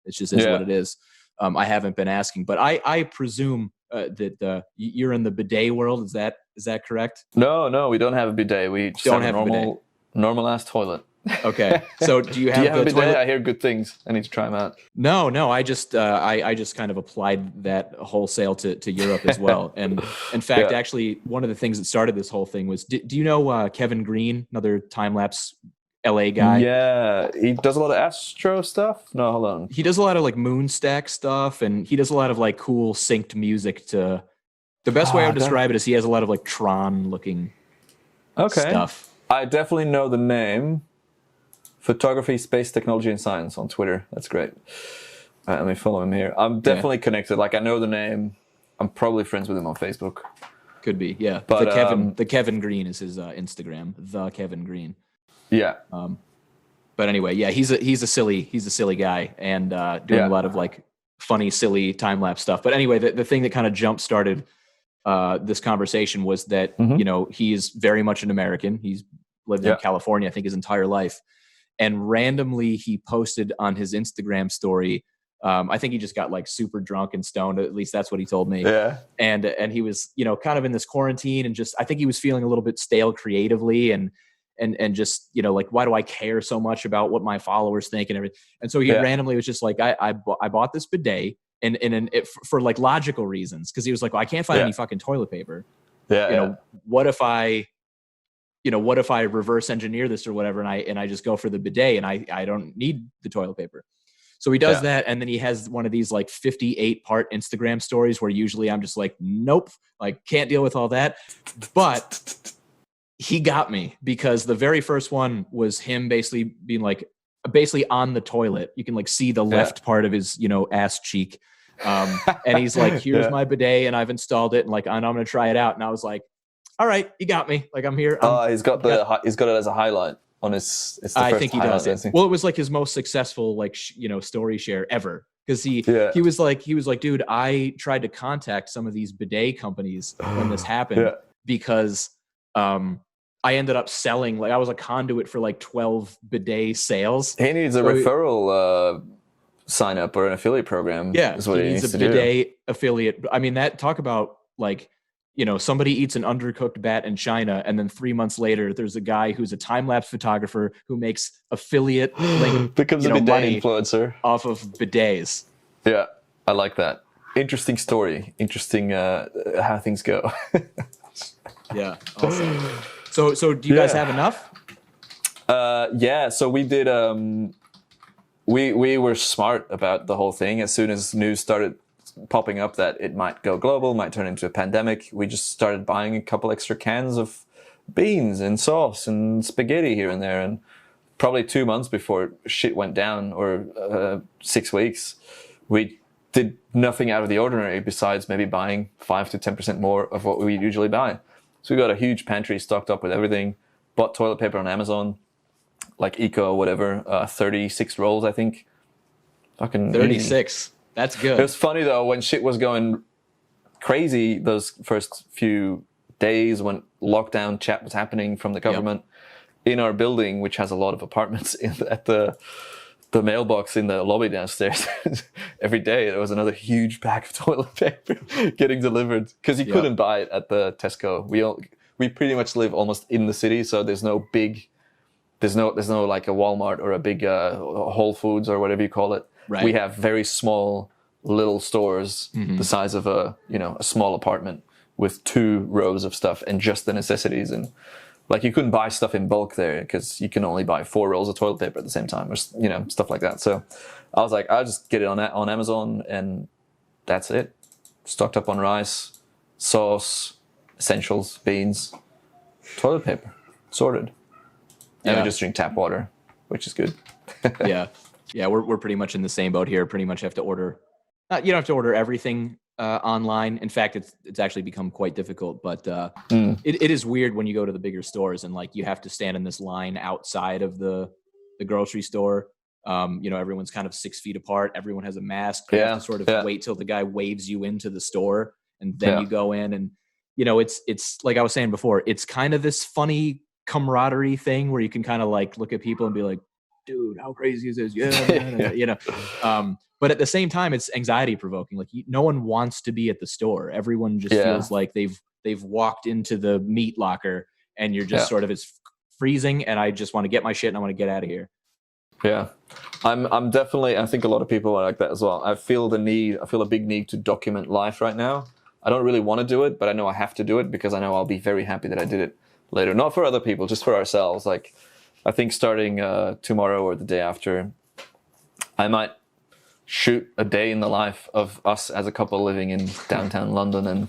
it's just is what it is. I haven't been asking, but I presume that you're in the bidet world. Is that correct? No, we don't have a bidet. We just don't have a normal ass toilet. Okay, so do you have a bidet? toilet? I hear good things. I need to try them out. No, I just I just kind of applied that wholesale to Europe as well. And in fact, actually, one of the things that started this whole thing was, do you know Kevin Green, another time-lapse LA guy? Yeah, he does a lot of astro stuff. No, hold on. He does a lot of like moon stack stuff, and he does a lot of like cool synced music to. The best way I would describe it is he has a lot of like Tron looking stuff. I definitely know the name. Photography, Space Technology and Science on Twitter. That's great. Let me follow him here. I'm definitely connected. Like, I know the name. I'm probably friends with him on Facebook. Could be, yeah. But the Kevin Green is his Instagram. The Kevin Green. Yeah. But anyway, yeah, he's a silly guy and doing a lot of like funny, silly time lapse stuff. But anyway, the thing that kind of jump started this conversation was that you know, he's very much an American. He's lived in California, I think, his entire life. And randomly, he posted on his Instagram story. I think he just got like super drunk and stoned. At least that's what he told me. Yeah. And he was, you know, kind of in this quarantine, and just I think he was feeling a little bit stale creatively, and just, you know, like, why do I care so much about what my followers think and everything? And so he randomly was just like, I bought this bidet, and for like logical reasons, because he was like, well, I can't find any fucking toilet paper. You know, what if I reverse engineer this or whatever, and I just go for the bidet, and I don't need the toilet paper. So he does that, and then he has one of these like 58-part Instagram stories where usually I'm just like, nope, like can't deal with all that. But he got me, because the very first one was him basically being like, basically on the toilet. You can like see the left part of his, you know, ass cheek. And he's like, here's my bidet, and I've installed it, and like, I'm going to try it out. And I was like, all right, you got me. Like, I'm here. He's got it as a highlight on his. It's the I first think he highlight, does it. Well, it was like his most successful, like, you know, story share ever. Because he was like, dude, I tried to contact some of these bidet companies when this happened because I ended up selling, like, I was a conduit for like 12 bidet sales. He needs a referral sign up or an affiliate program. Yeah, is what he needs a to bidet affiliate. I mean, that talk about like, you know, somebody eats an undercooked bat in China, and then 3 months later, there's a guy who's a time-lapse photographer who makes affiliate link, becomes a bidet influencer off of bidets. Yeah, I like that. Interesting story. Interesting how things go. Yeah, awesome. So do you guys have enough? So we did. We were smart about the whole thing. As soon as news started popping up that it might go global, might turn into a pandemic, we just started buying a couple extra cans of beans and sauce and spaghetti here and there. And probably 2 months before shit went down, or 6 weeks, we did nothing out of the ordinary besides maybe buying 5 to 10% more of what we usually buy. So we got a huge pantry stocked up with everything. Bought toilet paper on Amazon, like Eco, whatever, 36 rolls, I think. Fucking 36. Easy. That's good. It was funny though, when shit was going crazy those first few days when lockdown chat was happening from the government in our building, which has a lot of apartments at the the mailbox in the lobby downstairs. Every day there was another huge pack of toilet paper getting delivered because you couldn't buy it at the Tesco. We pretty much live almost in the city, so there's no like a Walmart or a big Whole Foods or whatever you call it. Right. We have very small little stores the size of a small apartment with 2 rows of stuff and just the necessities. And like you couldn't buy stuff in bulk there because you can only buy 4 rolls of toilet paper at the same time, or stuff like that. So I was like, I'll just get it on Amazon, and that's it. Stocked up on rice, sauce, essentials, beans, toilet paper, sorted. And we just drink tap water, which is good. Yeah, we're pretty much in the same boat here. Pretty much have to order. You don't have to order everything online. In fact, it's actually become quite difficult. But it is weird when you go to the bigger stores and like you have to stand in this line outside of the grocery store. Everyone's kind of 6 feet apart. Everyone has a mask. You have to sort of wait till the guy waves you into the store, and then you go in. And it's like I was saying before. It's kind of this funny camaraderie thing where you can kind of like look at people and be like, dude, how crazy is this? But at the same time, it's anxiety provoking. Like no one wants to be at the store. Everyone just feels like they've walked into the meat locker, and you're just sort of, it's freezing, and I just want to get my shit and I want to get out of here. Yeah, I'm definitely, I think a lot of people are like that as well. I feel a big need to document life right now. I don't really want to do it, but I know I have to do it because I know I'll be very happy that I did it later. Not for other people, just for ourselves. Like, I think starting tomorrow or the day after, I might shoot a day in the life of us as a couple living in downtown London, and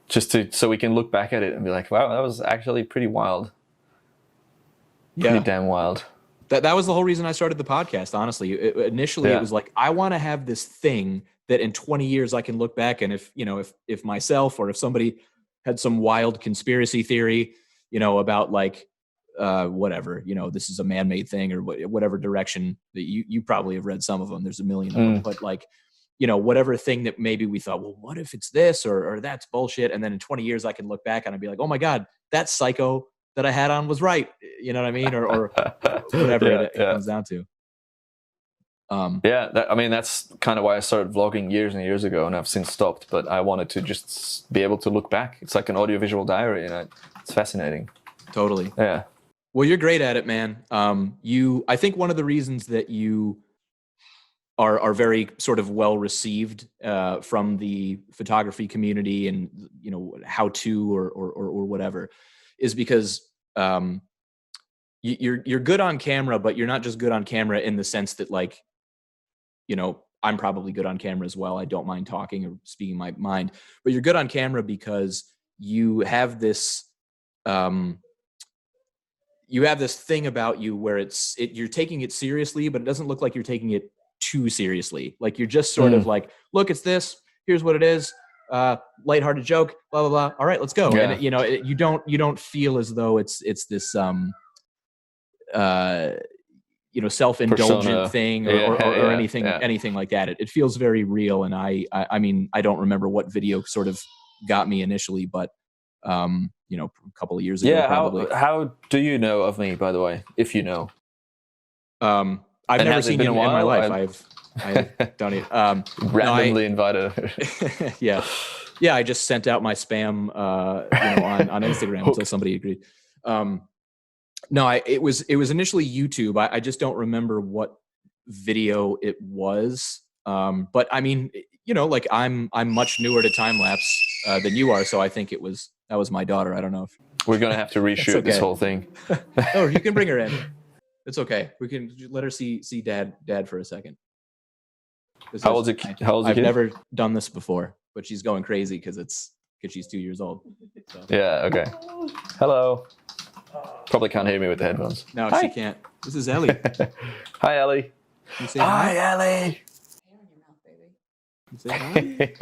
so we can look back at it and be like, wow, that was actually pretty wild. Pretty damn wild. That was the whole reason I started the podcast, honestly. Initially, it was like, I want to have this thing that in 20 years I can look back, and if myself or if somebody had some wild conspiracy theory, about like, whatever, this is a man-made thing or whatever direction that you probably have read some of them. There's a million of them, but like, whatever thing that maybe we thought, well, what if it's this or that's bullshit? And then in 20 years I can look back and I'd be like, oh my God, that psycho that I had on was right. You know what I mean? Or whatever it comes down to. That's kind of why I started vlogging years and years ago, and I've since stopped, but I wanted to just be able to look back. It's like an audiovisual diary, and it's fascinating. Totally. Yeah. Well, you're great at it, man. I think one of the reasons that you are very sort of well received from the photography community and how to or whatever is because you're good on camera, but you're not just good on camera in the sense that like, I'm probably good on camera as well. I don't mind talking or speaking my mind, but you're good on camera because you have this thing about you where you're taking it seriously, but it doesn't look like you're taking it too seriously. Like you're just sort of like, look, it's this, here's what it is. Lighthearted joke, blah, blah, blah. All right, let's go. Yeah. And you don't feel as though it's this, self-indulgent persona thing or anything like that. It feels very real. And I mean, I don't remember what video sort of got me initially, but a couple of years ago. Yeah. Probably. How do you know of me, by the way, if you know? I've never seen you in my life. I don't even, randomly invited. Yeah. I just sent out my spam, on Instagram until somebody agreed. It was initially YouTube. I just don't remember what video it was. But I mean, like I'm much newer to time lapse than you are, so I think that was my daughter. I don't know if we're gonna have to reshoot this whole thing. Oh, you can bring her in. It's okay. We can let her see Dad for a second. How old is it? I've never done this before, but she's going crazy because she's 2 years old. So. Yeah. Okay. Hello. Probably can't hear me with the headphones. No, Hi. She can't. This is Ellie. Hi, Ellie. Hi, Ellie. Say hi.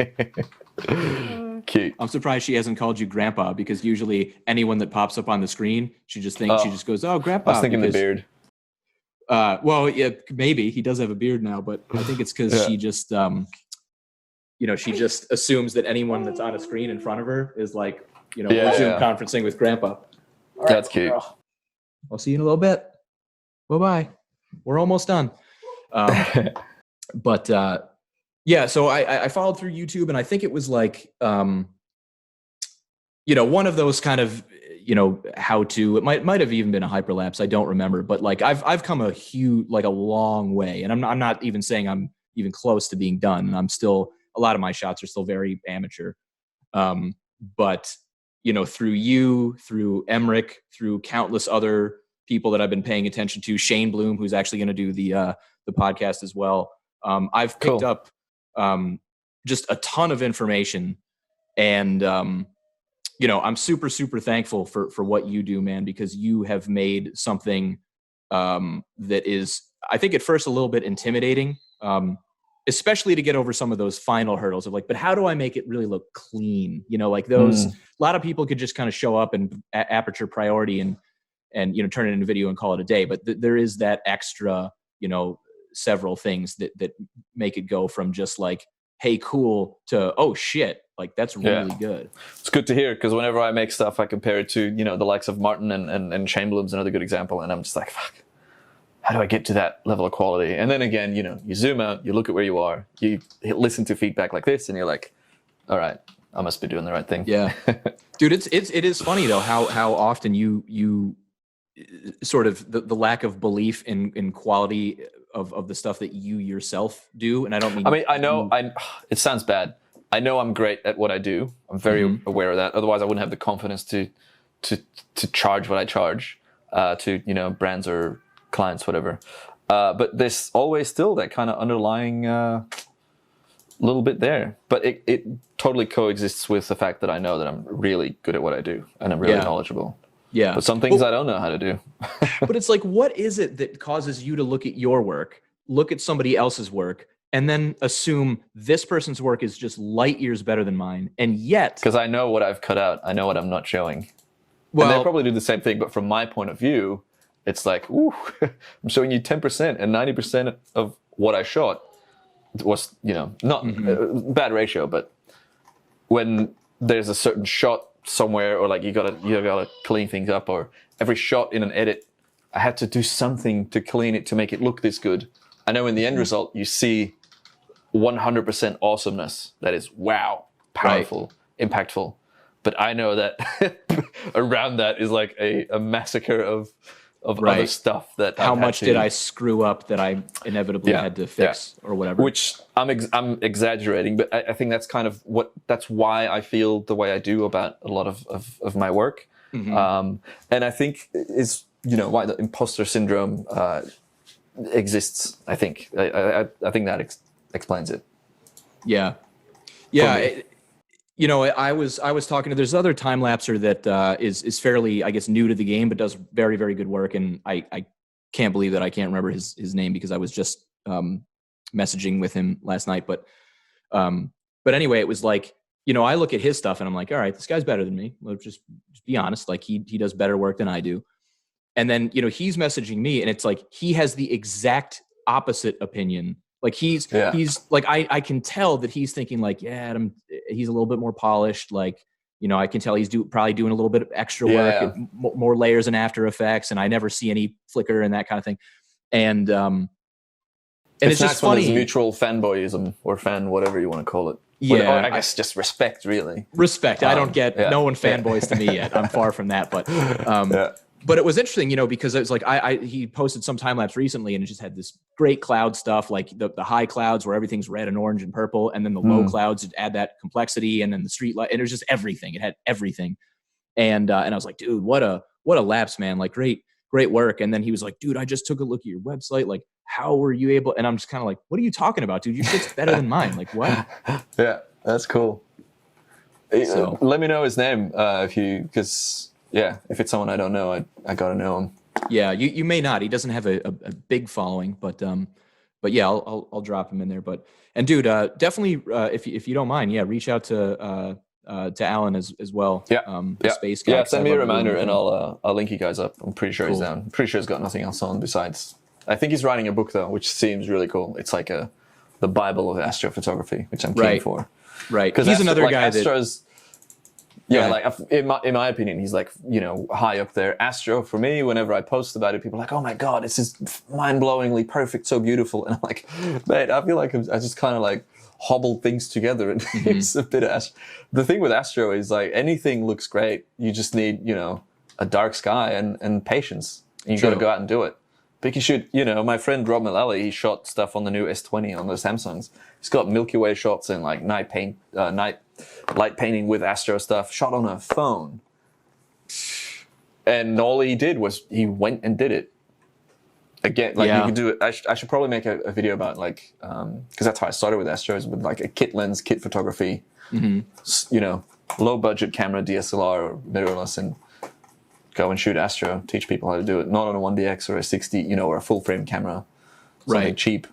Cute. I'm surprised she hasn't called you Grandpa, because usually anyone that pops up on the screen, she just goes, "Oh, Grandpa." I was thinking the beard. Well, yeah, maybe he does have a beard now, but I think it's because she just, she just assumes that anyone that's on a screen in front of her is like, Zoom conferencing with Grandpa. Right, that's cute. I'll see you in a little bit. Bye-bye. We're almost done. But yeah, so I followed through YouTube, and I think it was like, one of those kind of, how to, it might have even been a hyperlapse. I don't remember, but like I've come a long way, and I'm not even saying I'm even close to being done. I'm still, a lot of my shots are still very amateur. But through you, through Emmerich, through countless other people that I've been paying attention to, Shane Bloom, who's actually going to do the podcast as well. I've picked up just a ton of information, and I'm super, super thankful for what you do, man, because you have made something that is, I think at first a little bit intimidating, especially to get over some of those final hurdles of like, but how do I make it really look clean? Like those, a lot of people could just kind of show up and aperture priority and turn it into video and call it a day. But there is that extra, several things that make it go from just like, hey, cool, to, oh shit, like that's really good. It's good to hear, because whenever I make stuff, I compare it to, the likes of Martin and Shane Bloom's another good example. And I'm just like, fuck, how do I get to that level of quality? And then again, you zoom out, you look at where you are, you listen to feedback like this, and you're like, all right, I must be doing the right thing. Yeah. Dude, it is funny though, how often you sort of the lack of belief in quality of the stuff that you yourself do. And I don't mean, I know it sounds bad. I know I'm great at what I do. I'm very aware of that. Otherwise I wouldn't have the confidence to charge what I charge to, brands or clients, whatever. But there's always still that kind of underlying little bit there. But it totally coexists with the fact that I know that I'm really good at what I do and I'm really knowledgeable. Yeah. But some things I don't know how to do. But it's like, what is it that causes you to look at your work, look at somebody else's work, and then assume this person's work is just light years better than mine? And yet... Because I know what I've cut out. I know what I'm not showing. Well, and they probably do the same thing, but from my point of view, it's like, ooh, I'm showing you 10%, and 90% of what I shot was, not a bad ratio, but when there's a certain shot somewhere, or like you gotta clean things up, or every shot in an edit, I had to do something to clean it to make it look this good. I know in the end result, you see 100% awesomeness. That is, wow, powerful, impactful. But I know that around that is like a massacre of other stuff that how much did I screw up that I inevitably had to fix or whatever. Which I'm exaggerating, but I think that's kind of that's why I feel the way I do about a lot of my work. And I think is why the imposter syndrome exists. I think that explains it. Yeah. I was talking to, there's other time lapser that is fairly, I guess, new to the game, but does very, very good work. And I can't believe that I can't remember his name, because I was just messaging with him last night. But anyway, it was like, I look at his stuff and I'm like, all right, this guy's better than me. Let's just be honest. Like he does better work than I do. And then, he's messaging me, and it's like, he has the exact opposite opinion. Like he's like, I can tell that he's thinking like, Adam, he's a little bit more polished. Like, I can tell he's probably doing a little bit of extra work, more layers in After Effects, and I never see any flicker and that kind of thing. And it's just funny. There's mutual fanboyism or fan, whatever you want to call it. Yeah. Or I guess just respect, really. Respect. I don't get, no one fanboys to me yet. I'm far from that, but, But it was interesting, because it was like, he posted some time lapse recently, and it just had this great cloud stuff, like the high clouds where everything's red and orange and purple, and then the low clouds that add that complexity, and then the street light, and it was just everything. It had everything. And I was like, dude, what a lapse, man. Like great work. And then he was like, dude, I just took a look at your website. Like, how were you able? And I'm just kind of like, what are you talking about, dude? Your shit's better than mine. Like, what? Yeah, that's cool. So, let me know his name because if it's someone I don't know, I gotta know him. Yeah, you may not. He doesn't have a big following, but yeah, I'll drop him in there. And dude, definitely if you don't mind, reach out to Alan as well. Space guy. Yeah, send me a reminder and I'll link you guys up. I'm pretty sure he's down. I'm pretty sure he's got nothing else on besides. I think he's writing a book though, which seems really cool. It's like the Bible of astrophotography, which I'm keen for. Right, because he's another guy Astra's Yeah, like in my opinion, he's like, high up there. Astro, for me, whenever I post about it, people are like, oh my God, this is mind-blowingly perfect, so beautiful. And I'm like, mate, I feel like I just kind of like hobbled things together. And it's a bit of the thing with Astro is like anything looks great. You just need, a dark sky and patience. And you got to go out and do it. But you should, my friend Rob Mullally, he shot stuff on the new S20 on the Samsungs. He's got Milky Way shots and like night light painting with Astro stuff, shot on a phone. And all he did was he went and did it. Again, like you can do it. I should probably make a video about like, because that's how I started with Astros, with like a kit lens, kit photography, low budget camera, DSLR or mirrorless, and go and shoot Astro, teach people how to do it. Not on a 1DX or a 60, or a full frame camera. Something cheap.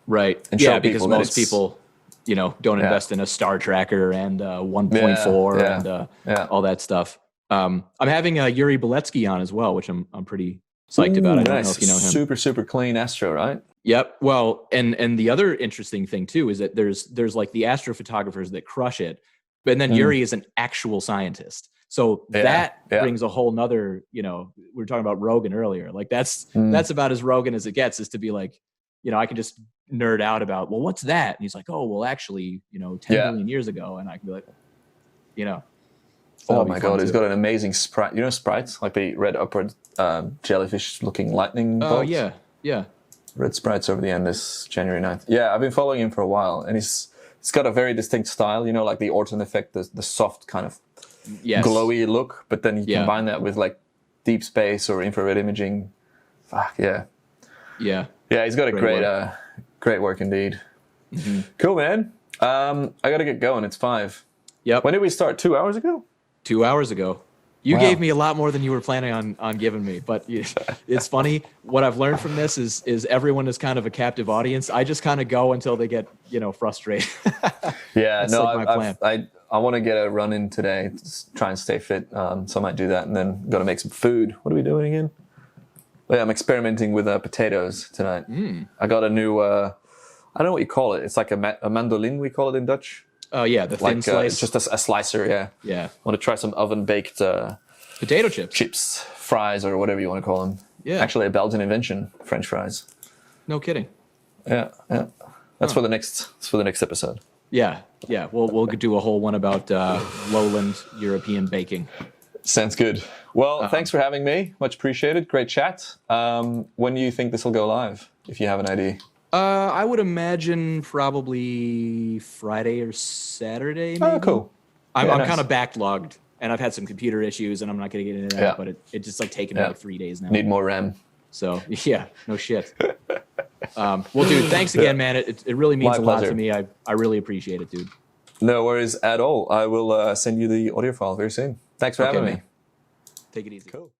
Right. And because most people, don't invest in a star tracker and 1.4 and all that stuff. I'm having Yuri Beletsky on as well, which I'm pretty psyched about. I don't know if you know him. Super clean Astro, right? Yep. Well, and the other interesting thing too is that there's like the astrophotographers that crush it, but then Yuri is an actual scientist. So that brings a whole nother, we were talking about Rogan earlier. Like that's about as Rogan as it gets, is to be like, I can just nerd out about, well, what's that? And he's like, oh, well, actually, 10 million years ago. And I can be like, oh my God, he's got an amazing sprite. Sprites, like the red upward jellyfish looking lightning bolts? Oh, yeah. Red sprites over the end this January 9th. Yeah, I've been following him for a while, and he's got a very distinct style, like the Orton effect, the soft kind of glowy look, but then you combine that with like deep space or infrared imaging. Fuck, yeah. Yeah, he's got a great work indeed. Mm-hmm. Cool, man. I got to get going. It's 5. Yep. When did we start? 2 hours ago? 2 hours ago. You gave me a lot more than you were planning on giving me, but it's funny. What I've learned from this is everyone is kind of a captive audience. I just kind of go until they get, frustrated. Yeah, That's like my plan. I want to get a run in today, just try and stay fit. So I might do that, and then got to make some food. What are we doing again? Oh, yeah, I'm experimenting with potatoes tonight. I got a new, I don't know what you call it. It's like a mandolin, we call it in Dutch. Oh, yeah, the thin slice. Just a slicer, yeah. Yeah. I want to try some oven-baked potato chips. Chips, fries, or whatever you want to call them. Yeah. Actually, a Belgian invention, French fries. No kidding. Yeah. That's for the next episode. Yeah. We'll do a whole one about lowland European baking. Sounds good. Well, thanks for having me. Much appreciated. Great chat. When do you think this will go live, if you have an idea? I would imagine probably Friday or Saturday, maybe. Oh, cool. I'm kind of backlogged, and I've had some computer issues, and I'm not going to get into that, but it's just like taking me like 3 days now. Need more RAM. So, no shit. Well, dude, thanks again, man. It really means a lot to me. I really appreciate it, dude. No worries at all. I will send you the audio file very soon. Thanks for having me. Take it easy. Cool.